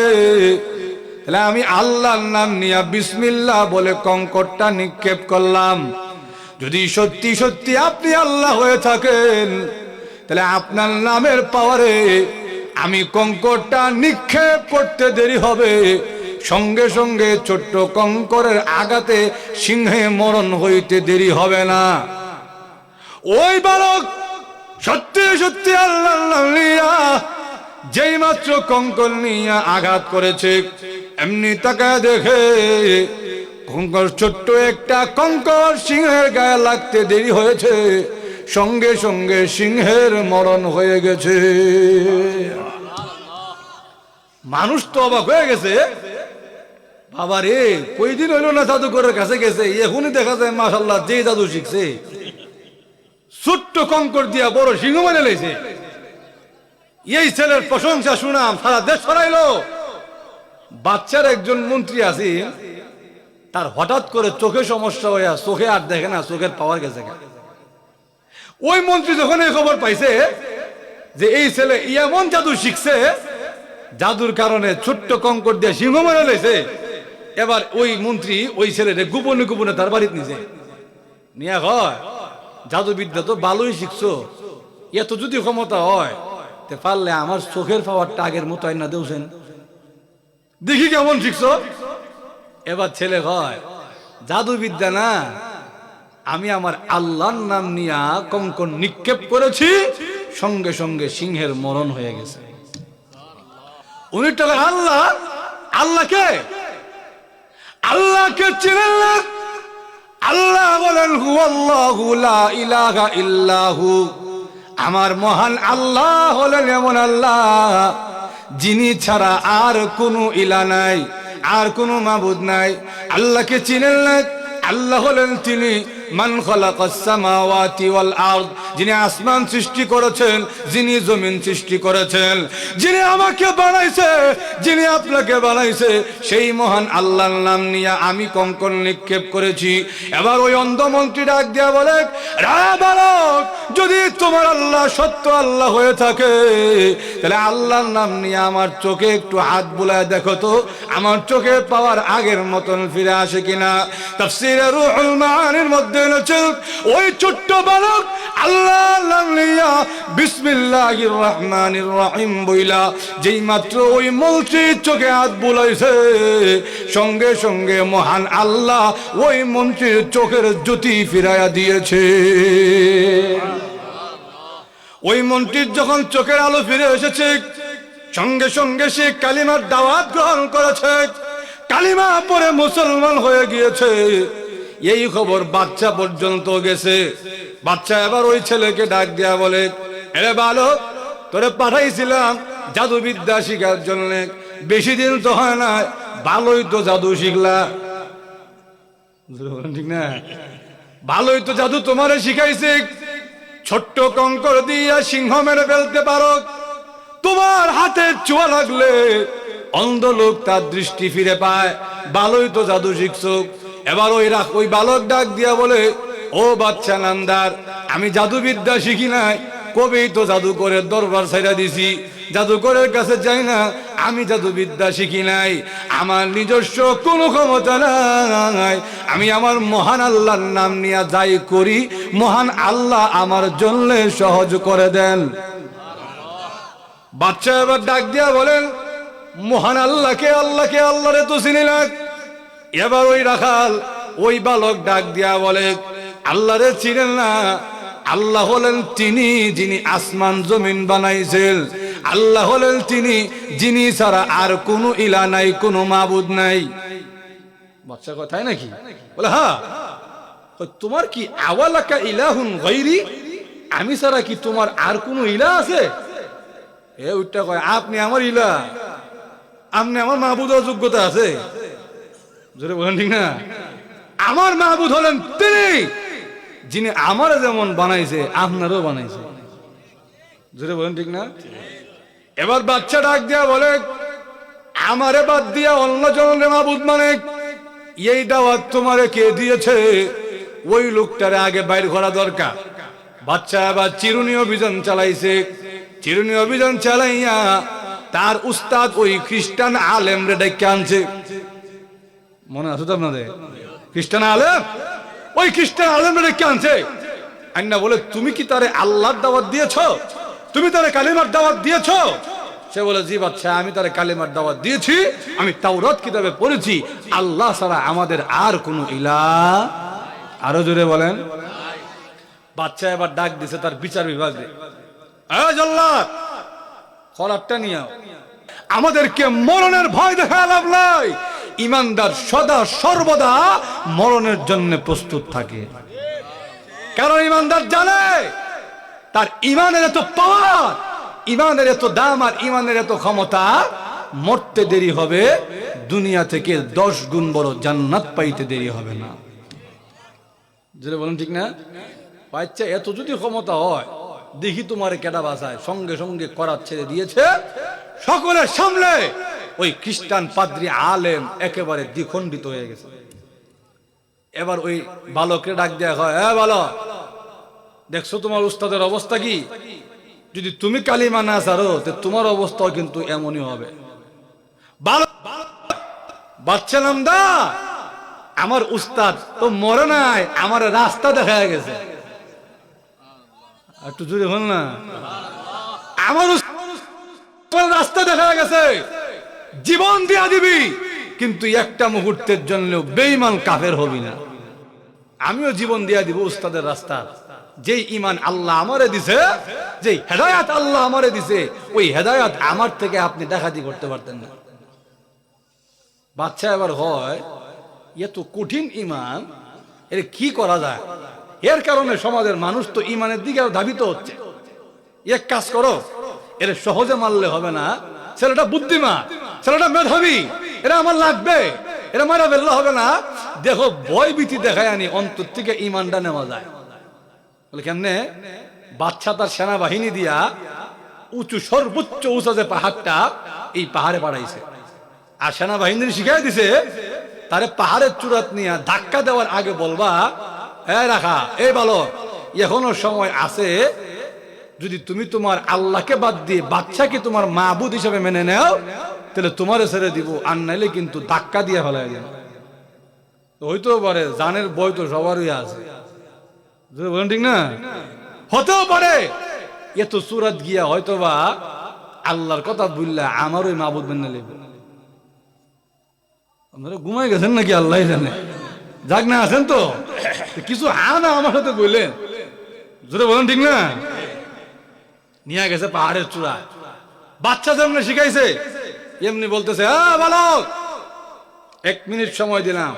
S1: তাহলে আমি আল্লাহর নাম নিয়ে বিসমিল্লাহ বলে কঙ্করটা নিক্ষেপ করলাম। যদি সত্যি সত্যি আপনি আল্লাহ হয়ে থাকেন, তাহলে আপনার নামের পাওয়ারে আমি কঙ্করটা নিক্ষেপ করতে দেরি হবে, সঙ্গে সঙ্গে ছোট্ট কঙ্করের আঘাতে সিংহে মরণ হইতে দেরি হবে না। ওই বালক সত্যি সত্যি আল্লাহর নাম নিয়া যেই মাত্র কঙ্কর নিয়ে আঘাত করেছে, এমনি তাকায় দেখে কঙ্কর, ছোট্ট একটা কঙ্কর সিংহের গায়ে লাগতে দেরি হয়েছে, সঙ্গে সঙ্গে সিংহের মরণ হয়ে গেছে। মানুষ তো অবাক হয়ে গেছে, বাবা রে কয়দিন হইল না জাদুকরের কাছে গেছে, এখনই দেখা যায় মাশাআল্লাহ যে জাদু শিখছে, ছোট্ট কঙ্কর দিয়া বড় সিংহ মেনে লেছে। এই ছেলের প্রশংসা শুনাম সারা দেশ ছড়াইলো। বাচ্চার একজন মন্ত্রী আছে, তার হঠাৎ করে চোখে সমস্যা হইয়া চোখে আর দেখে না, চোখের পাওয়ার গেছে। ওই মন্ত্রী যখন এই খবর পাইছে যে এই ছেলে এমন জাদু শিখছে, জাদুর কারণে ছোট্ট কঙ্কর দিয়ে সিংহ মেরে লেছে, এবার ওই মন্ত্রী ওই ছেলেটা গোপনে গোপনে তার বাড়িতে নিছে নিয়ে হয়, জাদুবিদ্যা তো ভালোই শিখছো, এত যদি ক্ষমতা হয় তে পারলে আমার চোখের পাওয়ারটা আগের মতো আইনা দেউছেন, দেখি কেমন শিখছো। এবার ছেলে হয় জাদুবিদ্যা না, আমি আমার আল্লাহর নাম নিয়া কঙ্কর নিক্ষেপ করেছি, সঙ্গে সঙ্গে সিংহের মরণ হয়ে গেছে। উনি টাকা আল্লাহ, আল্লাহকে আল্লাহকে চিনেন না। আল্লাহ বলেন হুয়াল্লাহু লা ইলাহা ইল্লাহু, আমার মহান আল্লাহ হলেন এমন আল্লাহ যিনি ছাড়া আর কোনো ইলা নাই, আর কোনো মাবুদ নাই। আল্লাহকে চিনেন না? আল্লাহ হলেন তিনি মান খালাকাস সামাওয়াতি ওয়াল আরদ, যিনি আসমান সৃষ্টি করেছেন, যিনি জমিন সৃষ্টি করেছেন, যিনি আমাকে বানাইছে, যিনি আপনাকে বানাইছে, সেই মহান আল্লাহর নাম নিয়ে আমি কঙ্কর নিক্ষেপ করেছি। এবার ওই অন্ধ মন্ত্রী ডাক দিয়া বলে, রা বালক, যদি তোমার আল্লাহ সত্য আল্লাহ হয়ে থাকে, তাহলে আল্লাহর নাম নিয়ে আমার চোখে একটু হাত বুলায় দেখো তো, আমার চোখে পাওয়ার আগের মতন ফিরে আসে কিনা। তাফসীরে রুহুল মাআনির মধ্যে ওই ছোট্ট বালক আল্লাহর নাম নিয়া বিসমিল্লাহির রহমানির রহিম বইলা যেই মাত্র ওই মন্ত্রীর চোখে হাত বুলাইছে, সঙ্গে সঙ্গে মহান আল্লাহ ওই মন্ত্রীর চোখের জ্যোতি ফিরাইয়া দিয়েছে। ওই মন্ত্রীর যখন চোখের আলো ফিরে এসেছে, সঙ্গে সঙ্গে সে কালিমার দাওয়াত গ্রহণ করেছে, কালিমা পড়ে মুসলমান হয়ে গিয়েছে। এই খবর বাচ্চা পর্যন্ত গেছে। বাচ্চা এবার ওই ছেলেকে ডাক দেয়া বলে, এরে বালক, তোরে পাঠাইছিলাম জাদুবিদ্যা শিখার জন্য, বেশি দিন তো হয় না, ভালোই তো জাদু শিখলা, ঠিক না? ভালোই তো জাদু তোমারে শিখাইছে, ছোট্ট কঙ্কর দিয়া সিংহ মেরে ফেলতে পারো, তোমার হাতে ছোঁয়া লাগলে অন্ধ লোক তার দৃষ্টি ফিরে পায়, ভালোই তো জাদু শিখছো। এবার ওই বালক ডাক দিয়া বলে, ও বাচ্চা নামদার, আমি জাদুবিদ্যা শিখি নাই, কবেই তো জাদুকরের দরবার ছাইড়া দিছি, জাদুকরের কাছে যাই না, আমি জাদুবিদ্যা শিখি নাই, আমার নিজস্ব কোনো ক্ষমতা নাই, আমি আমার মহান আল্লাহর নাম নিয়ে যাই করি, মহান আল্লাহ আমার জন্য সহজ করে দেন। বাচ্চা এবার ডাক দিয়া বলেন, মহান আল্লাহকে, আল্লাহকে, আল্লাহরে তো চিনি না। এবার ওই রাখাল ওই বালক ডাক দিয়া বলে, আল্লাহরে চিনেন না? আল্লাহ হলেন তিনি যিনি আসমান জমিন বানাইছেন, আল্লাহ হলেন তিনি যিনি ছাড়া আর কোনো ইলা নাই, কোনো মাবুদ নাই। বাচ্চা কথাই নাকি? বলে হ্যাঁ। তোমার কি আওয়ালাকা ইলাহুন গায়রি, আমি ছাড়া কি তোমার আর কোনো ইলা আছে? এ উঠটা কয়, আপনি আমার ইলা, আপনি আমার মাহবুদ হওয়ার যোগ্যতা আছে? জোরে বলেন ঠিক না? আমার মাহবুদ হলেন তিনি যিনি আমার যেমন বানাইছে আপনারও বানাইছে। জোরে বলেন ঠিক না? এবার বাচ্চা ডাক দিয়া বলে, আমারে বাদ দিয়া অন্য জনের মাহবুদ মানে এই দাওয়াত তোমারে কে দিয়েছে? ওই লোকটারে আগে বাইর করা দরকার। বাচ্চা আবার চিরুনি অভিযান চালাইছে। চিরুনি অভিযান চালাইয়া তার উস্তাদ ওই খ্রিস্টান আলেম রে ডেকে আনছে। মনে আছে তো আপনাদের? খ্রিস্টান আলেম, ওই খ্রিস্টান আলেম রে ডেকে আনছে। আন্না বলে, তুমি কি তারে আল্লাহর দাওয়াত দিয়েছো? তুমি তারে কালিমার দাওয়াত দিয়েছো? সে বলে, জি বাচ্চা, আমি তারে কালিমার দাওয়াত দিয়েছি। আমি তাওরাত কিতাবে পড়েছি আল্লাহ ছাড়া আমাদের আর কোনো ইলাহ। আরো জোরে বলেন। বাচ্চা এবার ডাক দিছে তার বিচার বিভাগে, জল্লাদ খরাবটা নিয়ে আমাদেরকে মরণের ভয় দেখা লাভ নাই। ইমানদার সদা সর্বদা মরণের জন্য প্রস্তুত থাকে, কারণ ইমানদার জানে তার ইমানের এত পাওয়ার, ইমানের এত দাম আর ইমানের এত ক্ষমতা, মরতে দেরি হবে, দুনিয়া থেকে 10 গুণ বড় জান্নাত পাইতে দেরি হবে না। যেটা বলেন ঠিক না? বাচ্চা এত যদি ক্ষমতা হয়, দেখি তোমার কেডা বাসায়। সঙ্গে সঙ্গে করার ছেড়ে দিয়েছে। সকলের সামনে ওই খ্রিস্টান পাদ্রী আলেম একেবারে দ্বিখণ্ডিত হয়ে গেছে। এবার ওই বালককে ডাক দেয়া হয়, হ্যাঁ বালক, দেখছো তোমার উস্তাদের অবস্থা কি? যদি তুমি কালিমা না ছাড়ো তো তোমার অবস্থাও কিন্তু এমনই হবে। বাচ্চা নামদা, আমার উস্তাদ তো মরে নাই, আমার রাস্তা দেখা গেছে। একটু জোরে বল না। আমার রাস্তা দেখা গেছে, জীবন দিয়া দিবি, কিন্তু একটা মুহূর্তের জন্য বেঈমান কাফের হবি না। আমিও জীবন দিয়া দিব উস্তাদের রাস্তা। যেই ইমান আল্লাহ আমারে দিছে, যেই হেদায়াত আল্লাহ আমারে দিছে, ওই হেদায়াত আমার থেকে আপনি ডাকাতি করতে পারতেন না। বাচ্চা এবার হয়, এত কঠিন ইমান, এর কি করা যায়? এর কারণে সমাজের মানুষ তো ইমানের দিকে ধাবিত হচ্ছে। এক কাজ করো, এর সহজে মারলে হবে না, ছেলেটা বুদ্ধিমান, ছেলেটা মেধাবী, এরা আমার লাগবে, এরা মারা ফেললে হবে না। দেখো ভয় ভীতি দেখায় আনি, অন্তর থেকে ইমানটা নেওয়া যায়। বলে কেমনে? বাচ্চা তার সেনাবাহিনী দিয়া উঁচু, সর্বোচ্চ উঁচা যে পাহাড়টা, এই পাহাড়ে পাঠাইছে। আর সেনাবাহিনীর শিখাই দিছে, তারে পাহাড়ের চূড়াত নিয়ে ধাক্কা দেওয়ার আগে বলবা, রাখা, এই বালক, এখনো সময় আছে, যদি তুমি তোমার আল্লাহকে বাদ দিয়ে বাচ্চাকে তোমার মাহবুদ হিসেবে মেনে নাও, তাহলে তোমারে ছেড়ে দিব, আর নাইলে কিন্তু ধাক্কা দিয়ে ফেলাই দেব। হইতেও পারে, জানের বই তো সবারই আছে, বলেন ঠিক না? হতেও পারে এত সুরাত গিয়া হয়তোবা আল্লাহর কথা বললা আমার ওই মাহবুদ মেনে নেব। আপনারা ঘুমাই গেছেন নাকি আল্লাহ জানে, যাক না আছেন তো কিছু না আমার সাথে বললেন, জোরে বলেন ঠিক না? নিয়ে গেছে পাহাড়ের চূড়া, বাচ্চা যেমন শিখাইছে এমনি বলতেছে, বালক 1 মিনিট সময় দিলাম,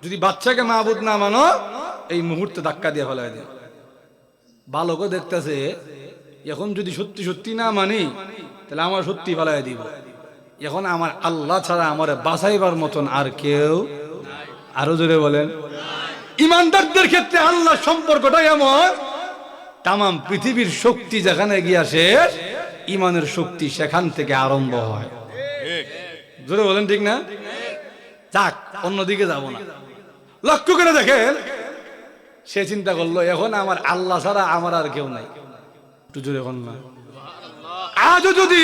S1: যদি বাচ্চাকে মাহবুদ না মানো এই মুহূর্তে ধাক্কা দিয়ে ফেলাই দিও। বালকও দেখতেছে, এখন যদি সত্যি সত্যি না মানি তাহলে আমার সত্যি ফেলাই দিব। এখন আমার আল্লাহ ছাড়া আমার বাঁচাইবার মতন আর কেউ। আরো জোরে বলেন। ইমানদারদের ক্ষেত্রে আল্লাহ সম্পর্কটা এমন, তাম পৃথিবীর শক্তি যেখানে গিয়া শেষ, ইমানের শক্তি সেখান থেকে আরম্ভ হয়। জোরে বলেন ঠিক না? যাক, অন্যদিকে যাব না। লক্ষ্য করে দেখেন, সে চিন্তা করলো এখন আমার আল্লাহ ছাড়া আমার আর কেউ নাই। একটু জোরে বল না। আজও যদি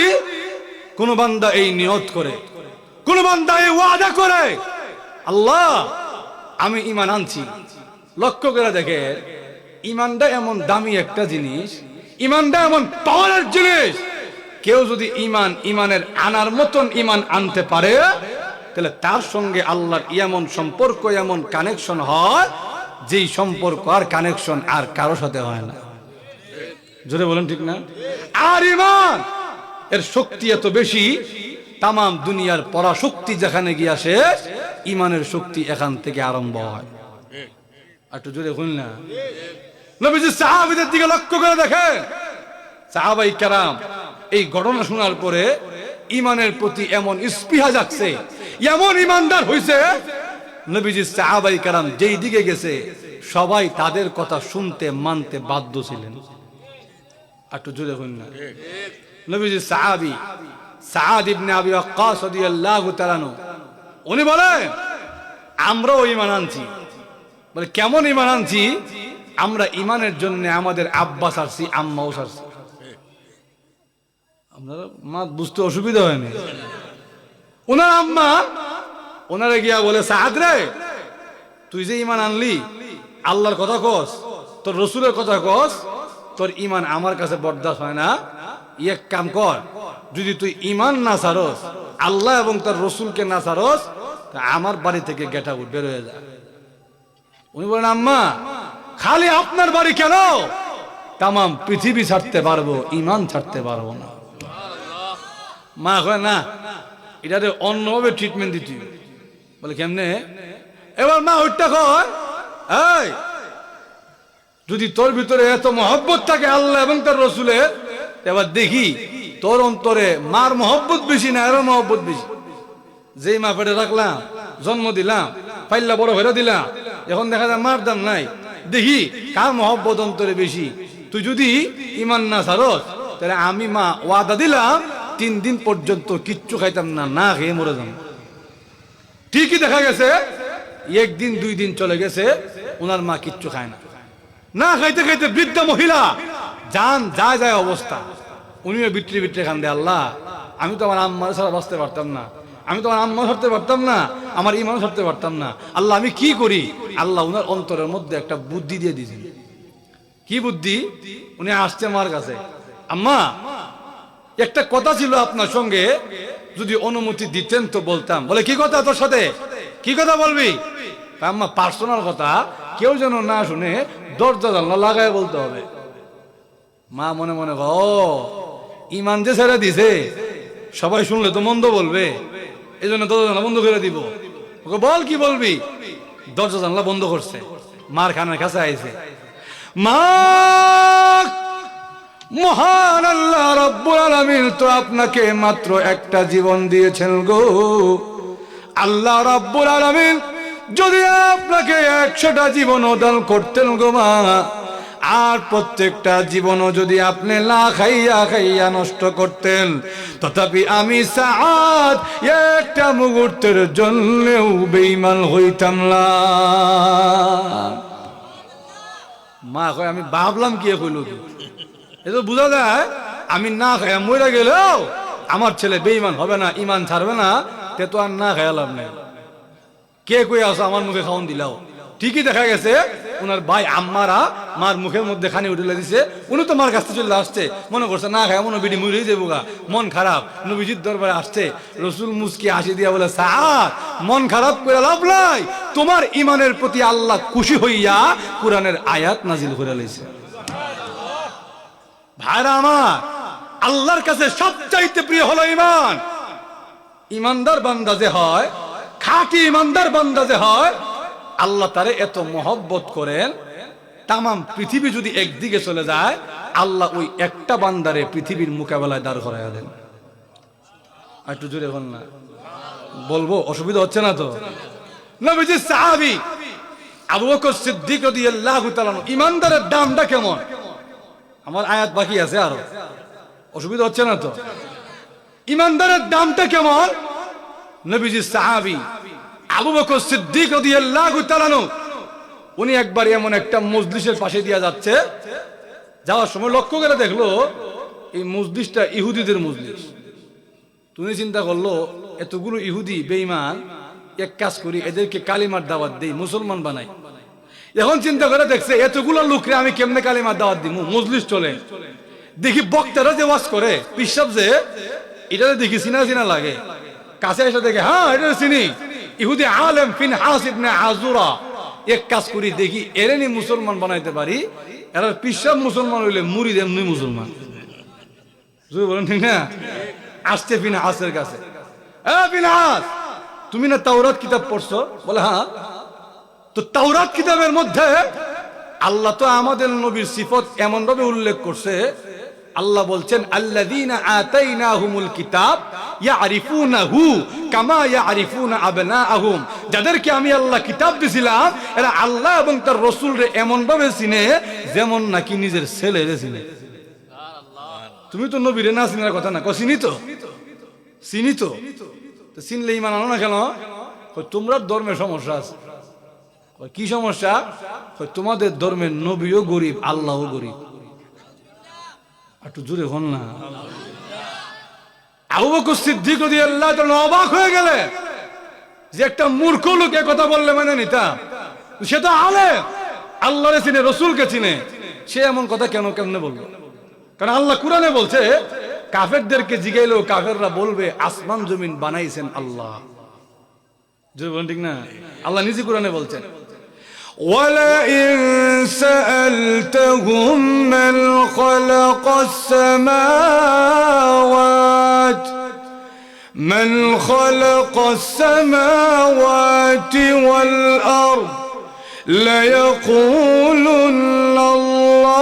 S1: কোন বান্দা এই নিয়ত করে, কোন বান্দা এই ওয়াদা করে, আল্লাহ আমি ঈমান আনছি, লক্ষ্য করে দেখে ঈমানটা এমন দামি একটা জিনিস, ঈমানটা এমন পাওয়ারের জিনিস, কেউ যদি ঈমানের আনার মতন ঈমান আনতে পারে, তাহলে তার সঙ্গে আল্লাহর এমন সম্পর্ক, এমন কানেকশন হয়, যেই সম্পর্ক আর কানেকশন আর কারো সাথে হয় না। জোরে বলেন ঠিক না? আর ঈমান এর শক্তি এত বেশি, তাম দুনিয়ার পরাশক্তি যেখানে গিয়ে আসে, ঈমানের শক্তি এখান থেকে আরম্ভ হয়। একটু জোরে বলুন না। নবীজি সাহাবীদের দিকে লক্ষ্য করে দেখেন, সাহাবাই কেরাম এই ঘটনা শোনার পরে ইমানের প্রতি এমন স্পৃহা জাগছে, এমন ইমানদার হইছে, নবীজি সাহাবাই কেরাম যেই দিকে গেছে সবাই তাদের কথা শুনতে মানতে বাধ্য ছিলেন। একটু জোরে হইন না। নবীজি সাহাবী সাদ ইবনে আবি ওয়াক্কাস রাদিয়াল্লাহু তাআলা আনহু উনি বলেন, আমরাও ঈমান আনছি। বলে কেমন ঈমান আনছি? আমরা ঈমানের জন্য আমাদের আব্বা ছাড়ছি, আম্মাও ছাড়ছি। আপনারা মা বুঝতে অসুবিধা হয়নি। ওনার আম্মা ওনারে গিয়া বলে, সাদ রে, তুই যে ঈমান আনলি, আল্লাহর কথা কস, তোর রসুলের কথা কস, তোর ঈমান আমার কাছে বরদাস্ত হয় না। এক কাম কর, যদি তুই ঈমান না ছাড়স, আল্লাহ এবং তার রসুলকে না ছাড়স, তা আমার বাড়ি থেকে গেট আউট, বের হয়ে যা। উনি বলেন, আম্মা খালি আপনার বাড়ি কেন, তাম পৃথিবী ছাড়তে পারবো, ঈমান ছাড়তে পারবো না। মা কয়, না, এটাতে অন্যভাবে ট্রিটমেন্ট দিতে। বলে কেমনে? এবার মা ওইটা কয়, এই যদি তোর ভিতরে এত মহব্বত থাকে আল্লাহ এবং তার রসুলের, এবার দেখি তোর অন্তরে মার মহব্বত বেশি না এরও মহব্বত বেশি। যেই মা পেটে রাখলাম, জন্ম দিলাম, পাইল্লা বড় হয়ে দিলাম, এখন দেখা যায় মার দাম নাই, দেখি কার মহব্বত অন্তরে বেশি। তুই যদি ঈমান না ছাড়স, তাহলে আমি মা ওয়াদা দিলাম 3 দিন পর্যন্ত কিচ্ছু খাইতাম না, না খেয়ে মরে যাম। ঠিকই দেখা গেছে, 1 দিন 2 দিন চলে গেছে, ওনার মা কিচ্ছু খায় না, না খাইতে খাইতে বৃদ্ধা মহিলা জান যায় যায় অবস্থা। উনিও বিট্রি বিট্রি খান দে, আল্লাহ আমি তো আমার আম্মার ছাড়া বাঁচতে পারতাম না, আমি তো আমার আম্মা ছাড়তে পারতাম না, আমার ঈমান ছাড়তে পারতাম না, আল্লাহ আমি কি করি? আল্লাহ উনার অন্তরের মধ্যে একটা বুদ্ধি দিয়ে দিয়েছেন। কি বুদ্ধি? উনি আসছে আমার কাছে, আম্মা একটা কথা ছিল আপনার সঙ্গে, যদি অনুমতি দিতেন তো বলতাম। বলে কি কথা তোর সাথে? কি কথা বলবি? আম্মা পার্সোনাল কথা, কেউ যেন না শুনে দরজা জানলা লাগায় বলতে হবে। মা মনে মনে ও ঈমান যে ছেড়ে দিছে, সবাই শুনলে তো মন্দ বলবে, এই জন্য দরজা জানলা বন্ধ করে দিব। ওকে বল কি বলবি? দরজা জানলা বন্ধ করছে, মার খানের কাছে আইছে। মা, মহান আল্লাহ রাব্বুল আলামিন তো আপনাকে মাত্র একটা জীবন দিয়েছেন গো। আল্লাহ রাব্বুল আলামিন যদি আপনাকে 100টা জীবনও দান করতেন গো মা, আর প্রত্যেকটা জীবনও যদি আপনি না খাইয়া খাইয়া নষ্ট করতেন, তথাপি আমি সাদ একটা মুহূর্তের জন্যও বেঈমান হইতাম না। মা কয়, আমি ভাবলাম কি কইল, এ তো বোঝা যায় আমি না খাইয়া মরে গেলেও আমার ছেলে বেঈমান হবে না, ঈমান ছাড়বে না, তে তো আর না খাইয়া লাভ নাই। কে কই আসো আমার মুখে খাওন দিলাও। ঠিকই দেখা গেছে ওনার ভাই আম্মারা মার মুখের মধ্যে খানি উঠে দিছে, উনি তো মার কাছে চলে আসছে, মনে করছে না খায় মনে বিডি মুড়ে যাবো গা, মন খারাপ। নবীজির দরবারে আসছে, রসুল মুস্কি হাসি দিয়া বলে, সাদ মন খারাপ করে লাভ নাই, তোমার ঈমানের প্রতি আল্লাহ খুশি হইয়া কোরআনের আয়াত নাজিল করে লাইছে। ভাইরা আমার, আল্লাহর কাছে সবচাইতে প্রিয় হলো ঈমান। ঈমানদার বান্দা যে হয়, খাঁটি ঈমানদার বান্দা যে হয়, আল্লাহ তারে এত মহব্বত করেন, তাম পৃথিবী যদি একদিকে চলে যায়, আল্লাহ ওই একটা বান্দারে পৃথিবীর মোকাবেলায় দাঁড় করাইয়া দেন। একটু জোরে বল না, বলবো অসুবিধা হচ্ছে না তো? নবীজির সাহাবী আবু বকর সিদ্দিক রাদিয়াল্লাহু তাআলা, ঈমানদারের দামটা কেমন? আমার আয়াত বাকি আছে আরো, অসুবিধা হচ্ছে না তো? ঈমানদারের দামটা কেমন? নবীজির সাহাবী আবু বকর সিদ্দিক রাদিয়াল্লাহু তাআলা, উনি একবার এমন একটা মজলিসের পাশে দিয়ে যাচ্ছে, যাওয়ার সময় লক্ষ্য করে দেখলো এই মজলিসটা ইহুদিদের মজলিস। তুমি চিন্তা করলো এতগুলো ইহুদি বেঈমান, এক কাজ করি এদেরকে কালিমার দাওয়াত দেই, মুসলমান বানাই। এখন চিন্তা করে দেখছে এতগুলো লোকরে আমি কেমনে কালিমার দাওয়াত দিব? মজলিস চলে, দেখি বক্তারা যে ওয়াজ করে, পিসাব যে এটা দেখি চিনা চিনা লাগে, কাছে এসে দেখে হ্যাঁ এটা চিনি, ইহুদি আলেম ফিনহাস ইবনে আযুরা। এক কাজ করি দেখি এরেনি মুসলমান বানাইতে পারি, এরা পিসাব মুসলমান হইলে মুরিদ এমনি মুসলমান। যদি বলেন ঠিক না? আসছে ফিনহাসের কাছে, ফিনহাস তুমি না তাওরাত কিতাব পড়ছো? বলে হ্যাঁ। তো তাওরাত কিতাবের মধ্যে আল্লাহ তো আমাদের নবীর সিফত এমন ভাবে উল্লেখ করছে, আল্লাহ বলছেন আল্লাযীনা আতাইনাহুমুল কিতাব ইয়ারিফুনাহু কামা ইয়ারিফুনা আবনাআহুম, যাদেরকে আমি আল্লাহ কিতাব দিয়েছিলাম এরা আল্লাহ এবং তার রাসূলকে এমন ভাবে চিনে যেমন নাকি নিজের ছেলেরে চিনে। তুমি তো নবীরে না চিনার কথা না, চিনি তো চিনলে ইমান আনো না কেন? তোমরা ধর্মের সমস্যা আছে। কি সমস্যা? তোমাদের ধর্মের নবীও গরিব, আল্লাহও গরিব। একটু জোরে হন না। আবু বকর সিদ্দিক রাদিয়াল্লাহু তাআলা অবাক হয়ে গেলেন যে একটা মূর্খ লোক এ কথা বললে মানে নিতাম, সে তো আলেম, আল্লাহরে চিনে, রাসূলকে চিনে, সে এমন কথা কেমনে বলবে? কারণ আল্লাহ কুরআনে বলছে কাফেরদেরকে জিগাইলেও কাফেররা বলবে আসমান জমিন বানাইছেন আল্লাহ। জোরে বলেন ঠিক না? আল্লাহ নিজে কুরআনে বলছেন وَلَئِن سَأَلْتَهُم مَّنْ خَلَقَ السَّمَاوَاتِ وَالْأَرْضَ لَيَقُولُنَّ اللَّهُ।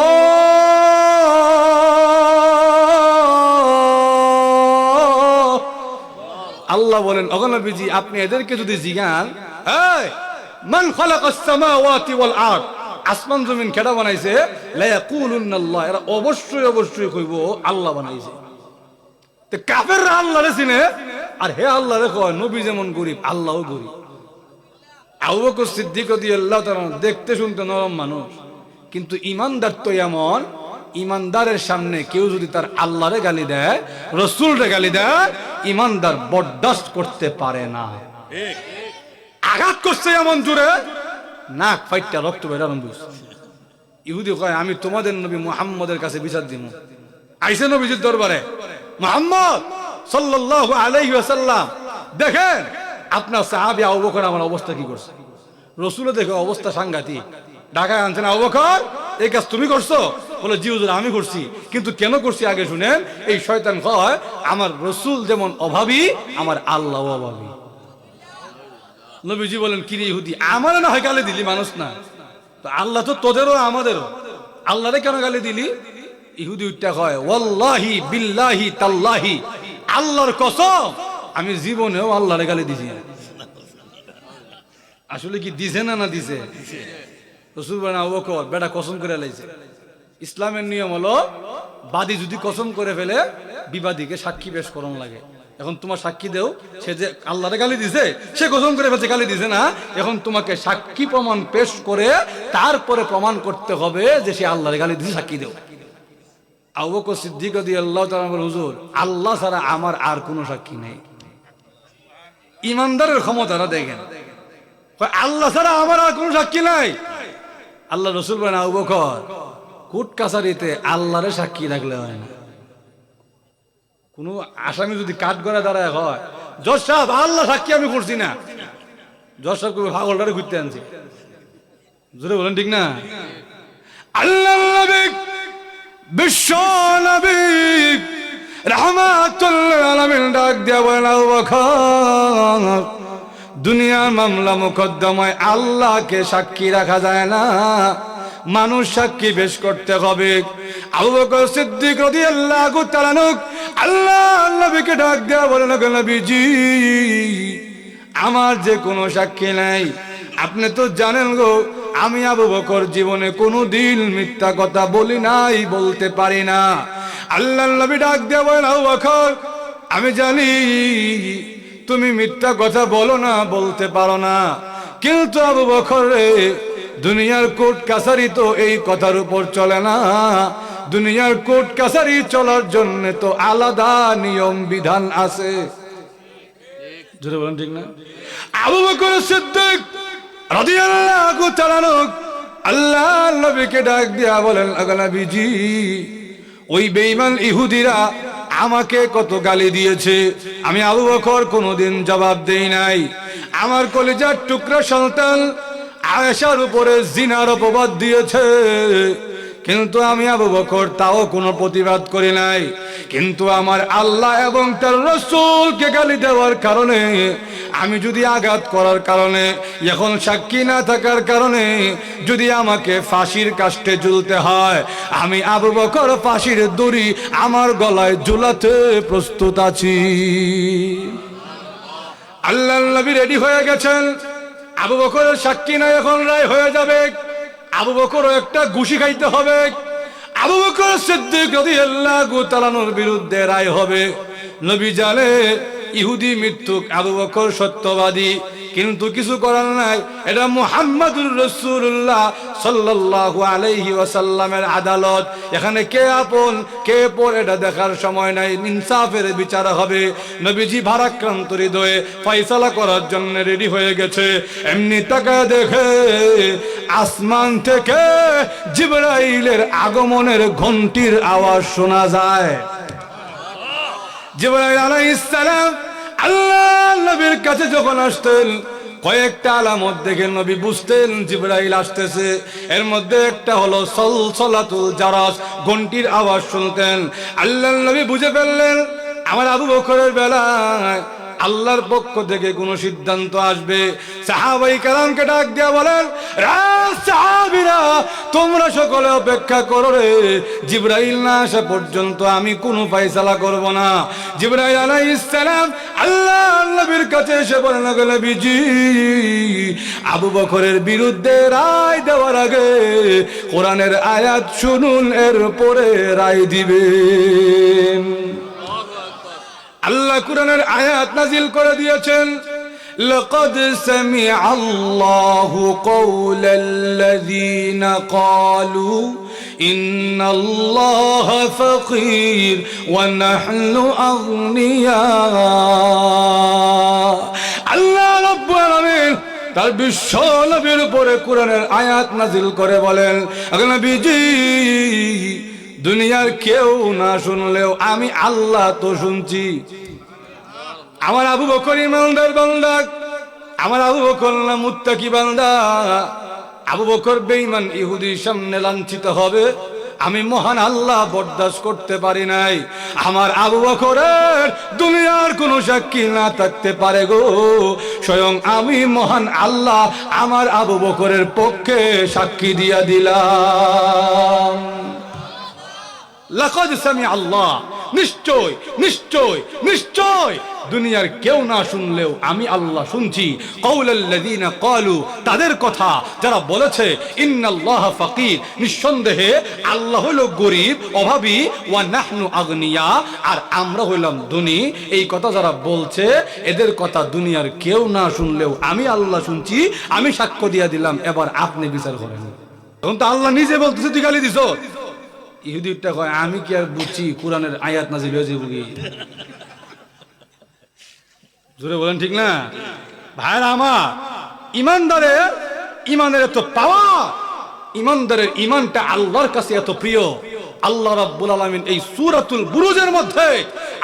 S1: আল্লাহ বলেন ওগো নবীজি আপনি এদেরকে যদি জিজ্ঞান, এই মান খালাকাস সামাওয়াতি ওয়াল আরদ, আসমান জমিন কেডা বানাইছে, লা ইয়াকুলুনাল্লাহ, এরা অবশ্যই কইব আল্লাহ বানাইছে। তে কাফেররা আল্লাহরে চিনে আর হে আল্লাহরে কয় নবী যেমন গরিব আল্লাহও গরিব। আবু বকর সিদ্দিক রাদিয়াল্লাহু তাআলা দেখতে শুনতে নরম মানুষ, কিন্তু ঈমানদার তো এমন, ঈমানদারের সামনে কেউ যদি তার আল্লাহরে গালি দেয়, রাসূলরে গালি দেয়, ঈমানদার বরদাস্ত করতে পারে না। ঠিক আঘাত করছে এমন জোরে নাক ফাইটটা রক্ত বের আরম্ভ হইছে। ইহুদি কয় আমি তোমাদের নবী মুহাম্মদের কাছে বিচার দিব। আইছে নবীজির দরবারে, মুহাম্মদ সাল্লাল্লাহু আলাইহি ওয়াসাল্লাম দেখেন আপনার সাহাবী আবু বকর আমার অবস্থা কি করছে। রাসূল দেখে অবস্থা সাংঘাতিক, ঢাকায় আনছেন আবু বকর এই কাজ তুমি করছো? বলে জি হুজুর আমি করছি, কিন্তু কেন করছি আগে শুনেন। এই শয়তান কয় আমার রাসূল যেমন অভাবী আমার আল্লাহও অভাবী। নবীজি বলেন কি রে ইহুদি, আমারে না হয় গালি দিলি, মানুষ না তো আল্লাহ তো তোদেরও আমাদেরও, আল্লাহরে কেন গালি দিলি? ইহুদি উঠটা কয় ওয়াল্লাহি বিল্লাহি তাল্লাহি, আল্লাহর কসম আমি জীবনেও আল্লাহরে গালি দিছি। আসলে কি দিছে না দিছে? রাসূল বলেন আবু বকর বেটা কসম করে লাইছে। ইসলামের নিয়ম হলো বাদী যদি কসম করে ফেলে বিবাদীকে সাক্ষী পেশ করন লাগে। এখন তোমার সাক্ষী দেও, সে যে আল্লাহরে গালি দিছে সে কসম করে ফেলছে গালি দিছে না, এখন তোমাকে সাক্ষী প্রমাণ পেশ করে তারপরে প্রমাণ করতে হবে যে সে আল্লাহরে গালি দিছে, সাক্ষী দেও। আবু বকর সিদ্দিক রাদিয়াল্লাহু তাআলা বলেন হুজুর আল্লাহ ছাড়া আমার আর কোনো সাক্ষী নেই। ইমানদারের ক্ষমতাটা দেখেন, আল্লাহ ছাড়া আমার আর কোনো সাক্ষী নাই। আল্লাহ রাসূল বলেন আবু বকর কোর্ট কাছারিতে আল্লাহরে সাক্ষী রাখলে হয় না। কোন আসামি যদি কাঠ গড়া দাঁড়ায় হয়, জজ সাহেব আল্লাহ সাক্ষী আমি করছি না, জজ সাহেব পাগলটারে ঘুরতে আনছি। জোরে বলেন ঠিক না? আল্লাহ নবী বিশ্ব নবী রাহমাতুল আলামিন ডাক দিয়া বলেন আবু বকর দুনিয়ার মামলা মোকদ্দমায় আল্লাহকে সাক্ষী রাখা যায় না, মানুষ সাক্ষী পেশ করতে হবে। আবু বকর সিদ্দিক রাদিয়াল্লাহু তাআলা আল্লাহ নবীকে ডাক দেয়া বলেন নবীজি আমার যে কোনো সাক্ষী নাই, আপনি তো জানেন গো আমি আবু বকর জীবনে কোনোদিন মিথ্যা কথা বলি নাই, বলতে পারি না। আল্লাহ নবী ডাক দেয়া বলেন আবু বকর আমি জানি তুমি মিথ্যা কথা বলো না, বলতে পারো না, কিন্তু আবু বকর রে দুনিয়ার কোর্ট কাছারি তো এই কথার উপর চলে না। দুনিয়ার কোর্ট কাছারি চলার জন্য তো আলাদা নিয়ম বিধান আছে। জোরে বলেন ঠিক না? আবু বকর সিদ্দিক রাদিয়াল্লাহু তাআলা আল্লাহ নবীকে ডাক দিয়া বলেন আগা নবীজি ওই বেঈমান ইহুদিরা আমাকে কত গালি দিয়েছে, আমি আবু বকর কোনোদিন জবাব দেই নাই। আমার কলিজার টুকরা সন্তান আয়েশার উপরে জিনার অপবাদ দিয়েছে, কিন্তু আমি আবু বকর তাও কোনো প্রতিবাদ করি নাই। কিন্তু আমার আল্লাহ এবং তার রাসূলকে গালি দেওয়ার কারণে, আমি যদি আঘাত করার কারণে, এখন সাক্ষী না থাকার কারণে যদি আমাকে ফাঁসির কাস্টে ঝুলতে হয়, আমি আবু বকর ফাঁসির দড়ি আমার গলায় ঝুলাতে প্রস্তুত আছি। আল্লাহর নবী রেডি হয়ে গেছেন। আবু বকরের সাক্ষী নাই, এখন রায় হয়ে যাবে। আবু বকরও একটা ঘুষি খাইতে হবে। আবু বকর সিদ্দিক রাদিয়াল্লাহু তাআলার বিরুদ্ধে রায় হবে। নবী জানে ইহুদি মিথ্যুক, আবু বকর সত্যবাদী, কিন্তু কিছু করার নাই। এটা মুহাম্মাদুর রাসূলুল্লাহ সাল্লাল্লাহু আলাইহি ওয়াসাল্লামের আদালত। এখানে কে আপন কে পর এটা দেখার সময় নাই, ইনসাফের বিচার হবে। নবীজি ভারাক্রান্ত হৃদয়ে ফয়সালা করার জন্য রেডি হয়ে গেছে। এমনি তাকায় দেখে আসমান থেকে জিবরাইলের আগমনের ঘন্টির আওয়াজ শোনা যায়। জিবরাইল আলাইহিস সালাম আল্লাহ নবীর কাছে যখন আসতেন, কয়েকটা আলামত দেখে নবী বুঝতেন জিবরাইল আসতেছে। এর মধ্যে একটা হলো সলসলাতুল জারাস, ঘন্টির আওয়াজ শুনতেন। আল্লাহ নবী বুঝে ফেললেন আমার আবু বকরের বেলায় আল্লাহর পক্ষ থেকে কোন সিদ্ধান্ত আসবে। সাহাবায়ে কেরামকে ডাক দিয়া বলেন, সাহাবীরা তোমরা সকলে অপেক্ষা করো রে, জিবরাইল না আসা পর্যন্ত আমি কোনো ফয়সালা করব না। জিবরাইল আলাইহিস সালাম আল্লাহর নবীর কাছে এসে বলেন, নবীজি আবু বকরের বিরুদ্ধে রায় দেওয়ার আগে কোরআনের আয়াত শুনুন, এরপরে রায় দিবেন। আল্লাহ কুরআনের আয়াত নাজিল করে দিয়েছেন, লাকাদ সামিআ আল্লাহু কওলাল্লাযীনা ক্বালু ইন্নাল্লাহা ফাকীর ওয়া নাহনু আগনিয়া। আল্লাহ রাব্বুল আলামিন তার বিশ্ব নবীর উপরে কোরআনের আয়াত নাজিল করে বলেন, নবীজি দুনিয়ার কেউ না শুনলেও আমি আল্লাহ তো শুনছি। আমার আবু বকর ইমানদার বান্দা, আমার আবু বকর না মুত্তাকি বান্দা। আবু বকর বেঈমান ইহুদির সামনে লাঞ্ছিত হবে, আমি মহান আল্লাহ বরদাস্ত করতে পারি নাই। আমার আবু বকরের দুনিয়ার কোন সাক্ষী না থাকতে পারে গো, স্বয়ং আমি মহান আল্লাহ আমার আবু বকরের পক্ষে সাক্ষী দিয়া দিলাম। লাকাদ সামিআ আল্লাহ, নিশ্চয় নিশ্চয় নিশ্চয় দুনিয়ার কেউ না শুনলেও আমি আল্লাহ শুনছি। কওলাল্লাযীনা ক্বালু, তাদের কথা যারা বলেছে ইন্নাল্লাহা ফাকীর, নিঃসন্দেহে আল্লাহ হলো গরীব অভাবী, ওয়া নাহনু আগনিয়া, আর আমরা হইলাম ধনী। এই কথা যারা বলছে এদের কথা দুনিয়ার কেউ না শুনলেও আমি আল্লাহ শুনছি, আমি সাক্ষ্য দিয়া দিলাম। এবার আপনি বিচার করেন। তখন তো আল্লাহ নিজে বলতেছে তুই গালি দিছ। ইহুদিটা কয় আমি কি আর বুঝছি কোরআনের আয়াত নাজিল হয়েছে বুঝি? জোরে বলেন ঠিক না? ভাইরা আমার, ইমানের এত পাওয়া, ইমানদারের ইমানটা আল্লাহর কাছে এত প্রিয়। আল্লাহ রাব্বুল আলামিন এই সূরাতুল বুরুজের মধ্যে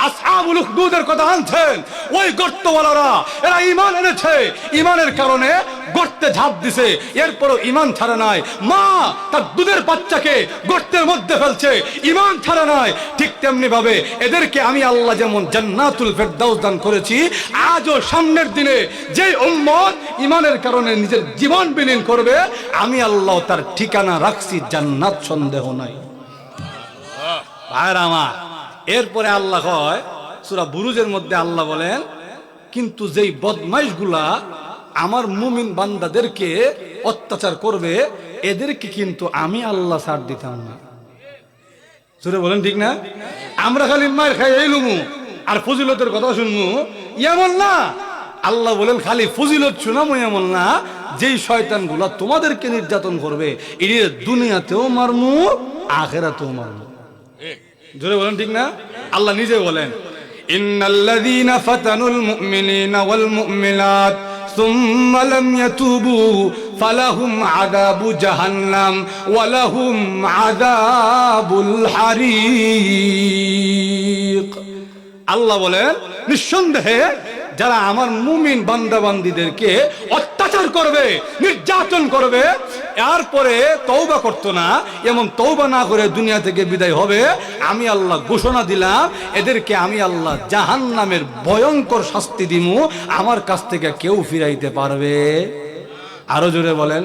S1: আসহাবুল উখদুদের কথা আনছেন। ওই গর্তওয়ালারা এরা ঈমান এনেছে, ঈমানের কারণে গর্তে ঝাঁপ দিছে, এরপরও ঈমান ছাড়া নাই। মা তার দুধের বাচ্চাকে গর্তের মধ্যে ফেলছে, ঈমান ছাড়া নাই। ঠিক তেমনি ভাবে এদেরকে আমি আল্লাহ যেমন জান্নাতুল ফেরদাউস দান করেছি, আজও সামনের দিনে যে উম্মত ঈমানের কারণে নিজের জীবন বিলীন করবে, আমি আল্লাহ তার ঠিকানা রাখছি জান্নাত, সন্দেহ নাই। ভাইরা আমার, এরপরে আল্লাহ কয় সূরা বুরুজের মধ্যে আল্লাহ বলেন, কিন্তু যেই বদমাইশগুলা আমার মুমিন বান্দাদেরকে অত্যাচার করবে এদেরকে কিন্তু আমি আল্লাহ ছাড় দিতাম না। জোরে বলেন ঠিক না? আমরা খালি মার খাই এই লুমু আর ফজিলতের কথা শুনমু, এমন না। আল্লাহ বলেন খালি ফজিলত শুনামু এমন না, যেই শয়তানগুলা তোমাদেরকে নির্যাতন করবে এর দুনিয়াতেও মারমু আখিরাতেও মারমু। জোরে বলেন ঠিক না? আল্লাহ নিজে বলেন, ইন্নাল্লাযীনা ফাতানুল মুমিনিনা ওয়াল মুমিনাত সুম্মা লাম ইয়াতুবু ফালাহুম আযাবু জাহান্নাম ওয়া লাহুম আযাবুল হারিক। আল্লাহ বলেন নিঃসন্দেহে যারা আমার মুমিন বান্দা বান্দীদেরকে অত্যাচার করবে, নির্যাতন করবে, এরপরে তওবা করতো না, এমন তওবা না করে দুনিয়া থেকে বিদায় হবে, আমি আল্লাহ ঘোষণা দিলাম এদেরকে আমি আল্লাহ জাহান্নামের ভয়ঙ্কর শাস্তি দিমু, আমার কাছ থেকে কেউ ফিরাইতে পারবে? আরো জোরে বলেন।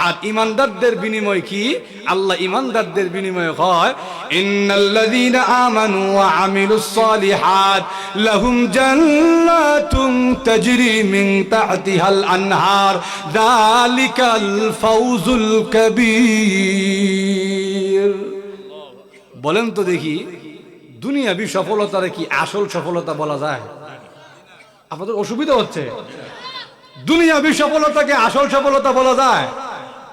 S1: আর ইমানদারদের বিনিময় কি? আল্লাহ ইমানদারদের বিনিময় হয় ইন্নাল্লাযীনা আমানু ওয়া আমিলুস সালিহাত লাহুম জান্নাতুন তাজরি মিন তাহতিহাল আনহার যালিকাল ফাউজুল কাবীর। বলেন তো দেখি, দুনিয়াবি সফলতার কি আসল সফলতা বলা যায়? আপনাদের অসুবিধা হচ্ছে? দুনিয়াবি সফলতাকে আসল সফলতা বলা যায়?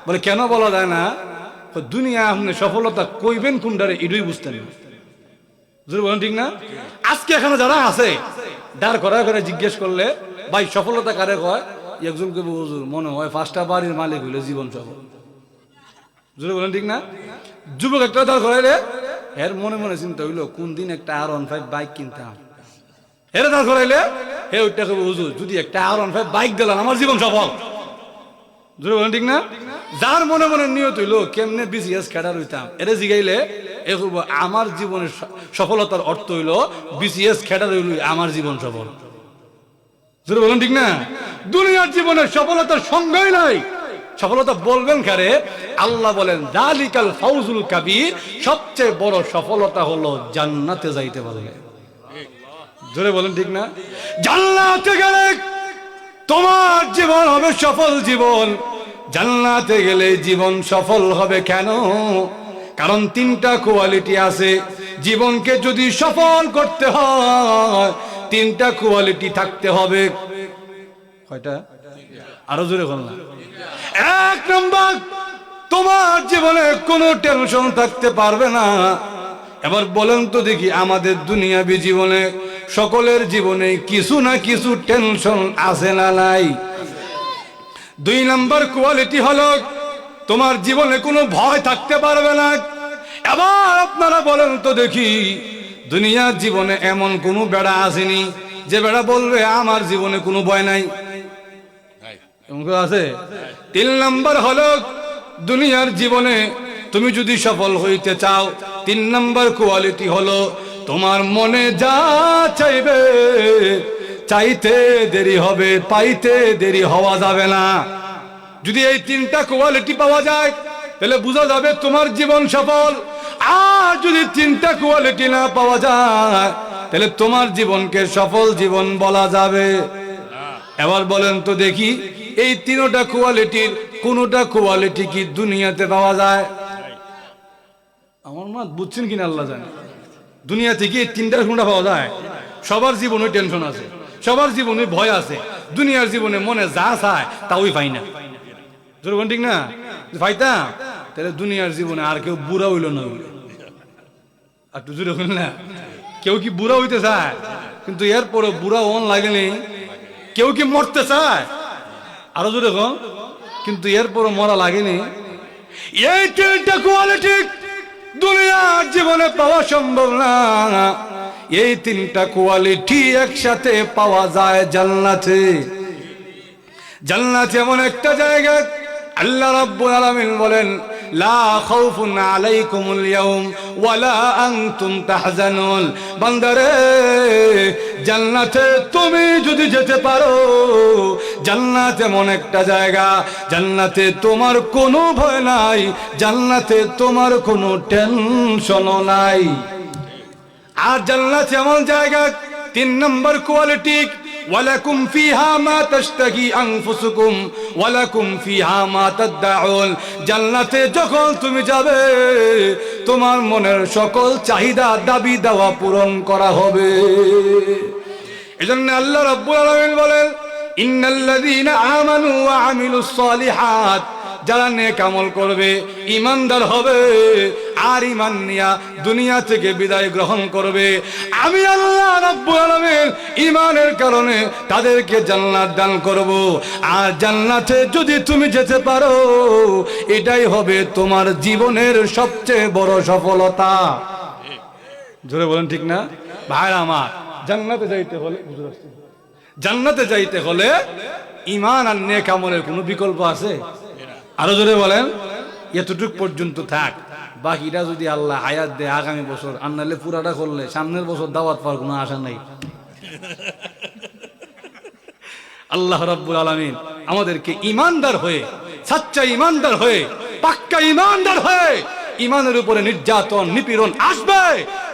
S1: বলে কেন বলা যায় না? দুনিয়া আপনি সফলতা কইবেন কোনটারে এটাই বুঝতেন না। বলেন ঠিক না? আজকে এখানে যারা আছে দাঁড় করা করে জিজ্ঞেস করলে ভাই সফলতা কারে কয়, একজনকে হুজুর মনে হয় 5টা বাড়ির মালিক হইলে জীবন সফল। বলেন ঠিক না? যুবক একটা দাঁড় করাইলে এর মনে মনে চিন্তা হইলো কোন দিন একটা R15 বাইক কিনতাম। এর দাঁড় করাইলে হে ওইটা কবে হুজুর যদি একটা R15 বাইক দিলাম আমার জীবন সফল। বলেন ঠিক না? যার মনে মনে নিয়ত হইলো কেমনে BCS ক্যাডার হইতাম, এরে জিগাইলে এ আমার জীবনের সফলতার অর্থ হইলো BCS ক্যাডার হইল আমার জীবন সফল। বলেন ঠিক না? দুনিয়ার জীবনের সফলতার সংজ্ঞাই নাই। সফলতা বলবেন কারে? আল্লাহ বলেন যালিকাল ফাউজুল কাবীর, সবচেয়ে বড় সফলতা হলো জান্নাতে যাইতে পারলে। জোরে বলেন ঠিক না? জান্নাতে গেলে তোমার জীবন হবে সফল জীবন। জান্নাতে গেলে জীবন সফল হবে কেন? কারণ 3টা কোয়ালিটি আছে। জীবনকে যদি সফল করতে হয় 3টা কোয়ালিটি থাকতে হবে। কয়টা? আরো জোরে বলুন। 1 নম্বর, তোমার জীবনে কোনো টেনশন থাকতে পারবে না। এবার বলেন তো দেখি, আমাদের দুনিয়াবি জীবনে সকলের জীবনে কিছু না কিছু টেনশন আছে না নাই? 2 নম্বর কোয়ালিটি হলো তোমার জীবনে কোনো ভয় থাকতে পারবে না। এবার আপনারা বলেন তো দেখি, দুনিয়ার জীবনে এমন কোনো বেড়া আসেনি যে বেড়া বলবে আমার জীবনে কোনো ভয় নাই? এমন আছে? 3 নম্বর হলো দুনিয়ার জীবনে তুমি যদি সফল হইতে চাও 3 নম্বর কোয়ালিটি হলো তোমার মনে যা চাইবে চাইতে দেরি হবে, পাইতে দেরি হওয়া যাবে না। যদি এই 3টা কোয়ালিটি পাওয়া যায় তাহলে বোঝা যাবে তোমার জীবন সফল। আর যদি 3টা কোয়ালিটি না পাওয়া যায় তাহলে তোমার জীবনকে সফল জীবন বলা যাবে? এবার বলেন তো দেখি, এই 3টা কোয়ালিটির কোনটা কোয়ালিটি কি দুনিয়াতে পাওয়া যায়? আমার মা বুঝছেন কিনা আল্লাহ জানে। দুনিয়া থেকে এই 3টার কোনটা পাওয়া যায়? সবার জীবনে টেনশন আছে, সবার জীবনে ভয় আছে, দুনিয়ার জীবনে মনে যা চায় তা ওই পাই না। জোর ঠিক না? পাইতাম তাহলে দুনিয়ার জীবনে আর কেউ বুড়া হইল না। একটু জোরে হইল না? কেউ কি বুড়া হইতে চায়? কিন্তু এরপরে বুড়া অন লাগেনি। কেউ কি মরতে চায়? আরো জোরে কম। কিন্তু এরপরে মরা লাগেনি। এই 3টা কোয়ালিটি দুনিয়ার জীবনে পাওয়া সম্ভব না। এই 3টা কোয়ালিটি একসাথে পাওয়া যায় জান্নাতে। জান্নাত এমন একটা জায়গা, আল্লাহ রাব্বুল আলামিন বলেন লা খাউফুন আলাইকুমুল ইয়াউম ওয়ালা আনতুম তাহজানুন। বান্দারে, জান্নাতে তুমি যদি যেতে পারো, জান্নাত এমন একটা জায়গা, জান্নাতে তোমার কোনো ভয় নাই, জান্নাতে তোমার কোনো টেনশনও নাই। আর জান্নাত এমন জায়গা, 3 নম্বর কোয়ালিটি, ওয়ালাকুম ফিহা মা তাশতাহি আনফুসুকুম ওয়ালাকুম ফিহা মা তাদউন। জান্নাতে যখন তুমি যাবে তোমার মনের সকল চাহিদা দাবি দেওয়া পূরণ করা হবে। এজন্য আল্লাহ রাব্বুল আলামিন বলেন ইন্নাল্লাযীনা আমানু ওয়া আমিলুস সালিহাত, যারা নেক আমল করবে, ইমানদার হবে, আর ইমান নিয়া দুনিয়া থেকে বিদায় গ্রহণ করবে, আমি আল্লাহ রাব্বুল আলামিন ইমানের কারণে তাদেরকে জান্নাত দান করব। আর জান্নাতে যদি তুমি যেতে পারো এটাই হবে তোমার জীবনের সবচেয়ে বড় সফলতা। জোরে বলেন ঠিক না? ভাইরা আমার, জান্নাতে যাইতে হলে জান্নাতে যাইতে হলে ইমান আর নেক আমলের কোনো বিকল্প আছে? আরো জোরে বলেন। এতটুক পর্যন্ত থাক, বাকিটা যদি আল্লাহ হায়াত দেয় আগামী বছর, আর নাহলে পুরাটা করলে সামনের বছর দাওয়াত পাওয়ার কোনো আশা নাই। আল্লাহ রাব্বুল আলামিন আমাদেরকে ইমানদার হয়ে, সাচ্চা ইমানদার হয়ে, পাক্কা ইমানদার হয়ে, ইমানের উপরে নির্যাতন নিপীড়ন আসবে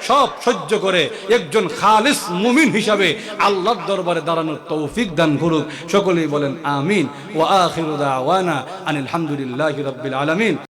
S1: সব সহ্য করে একজন খালিস মুমিন হিসাবে আল্লাহর দরবারে দাঁড়ানোর তৌফিক দান করুক। সকলেই বলেন আমিন। ওয়া আখিরু দাওয়ানা আনিল হামদুলিল্লাহি রাব্বিল আলামিন।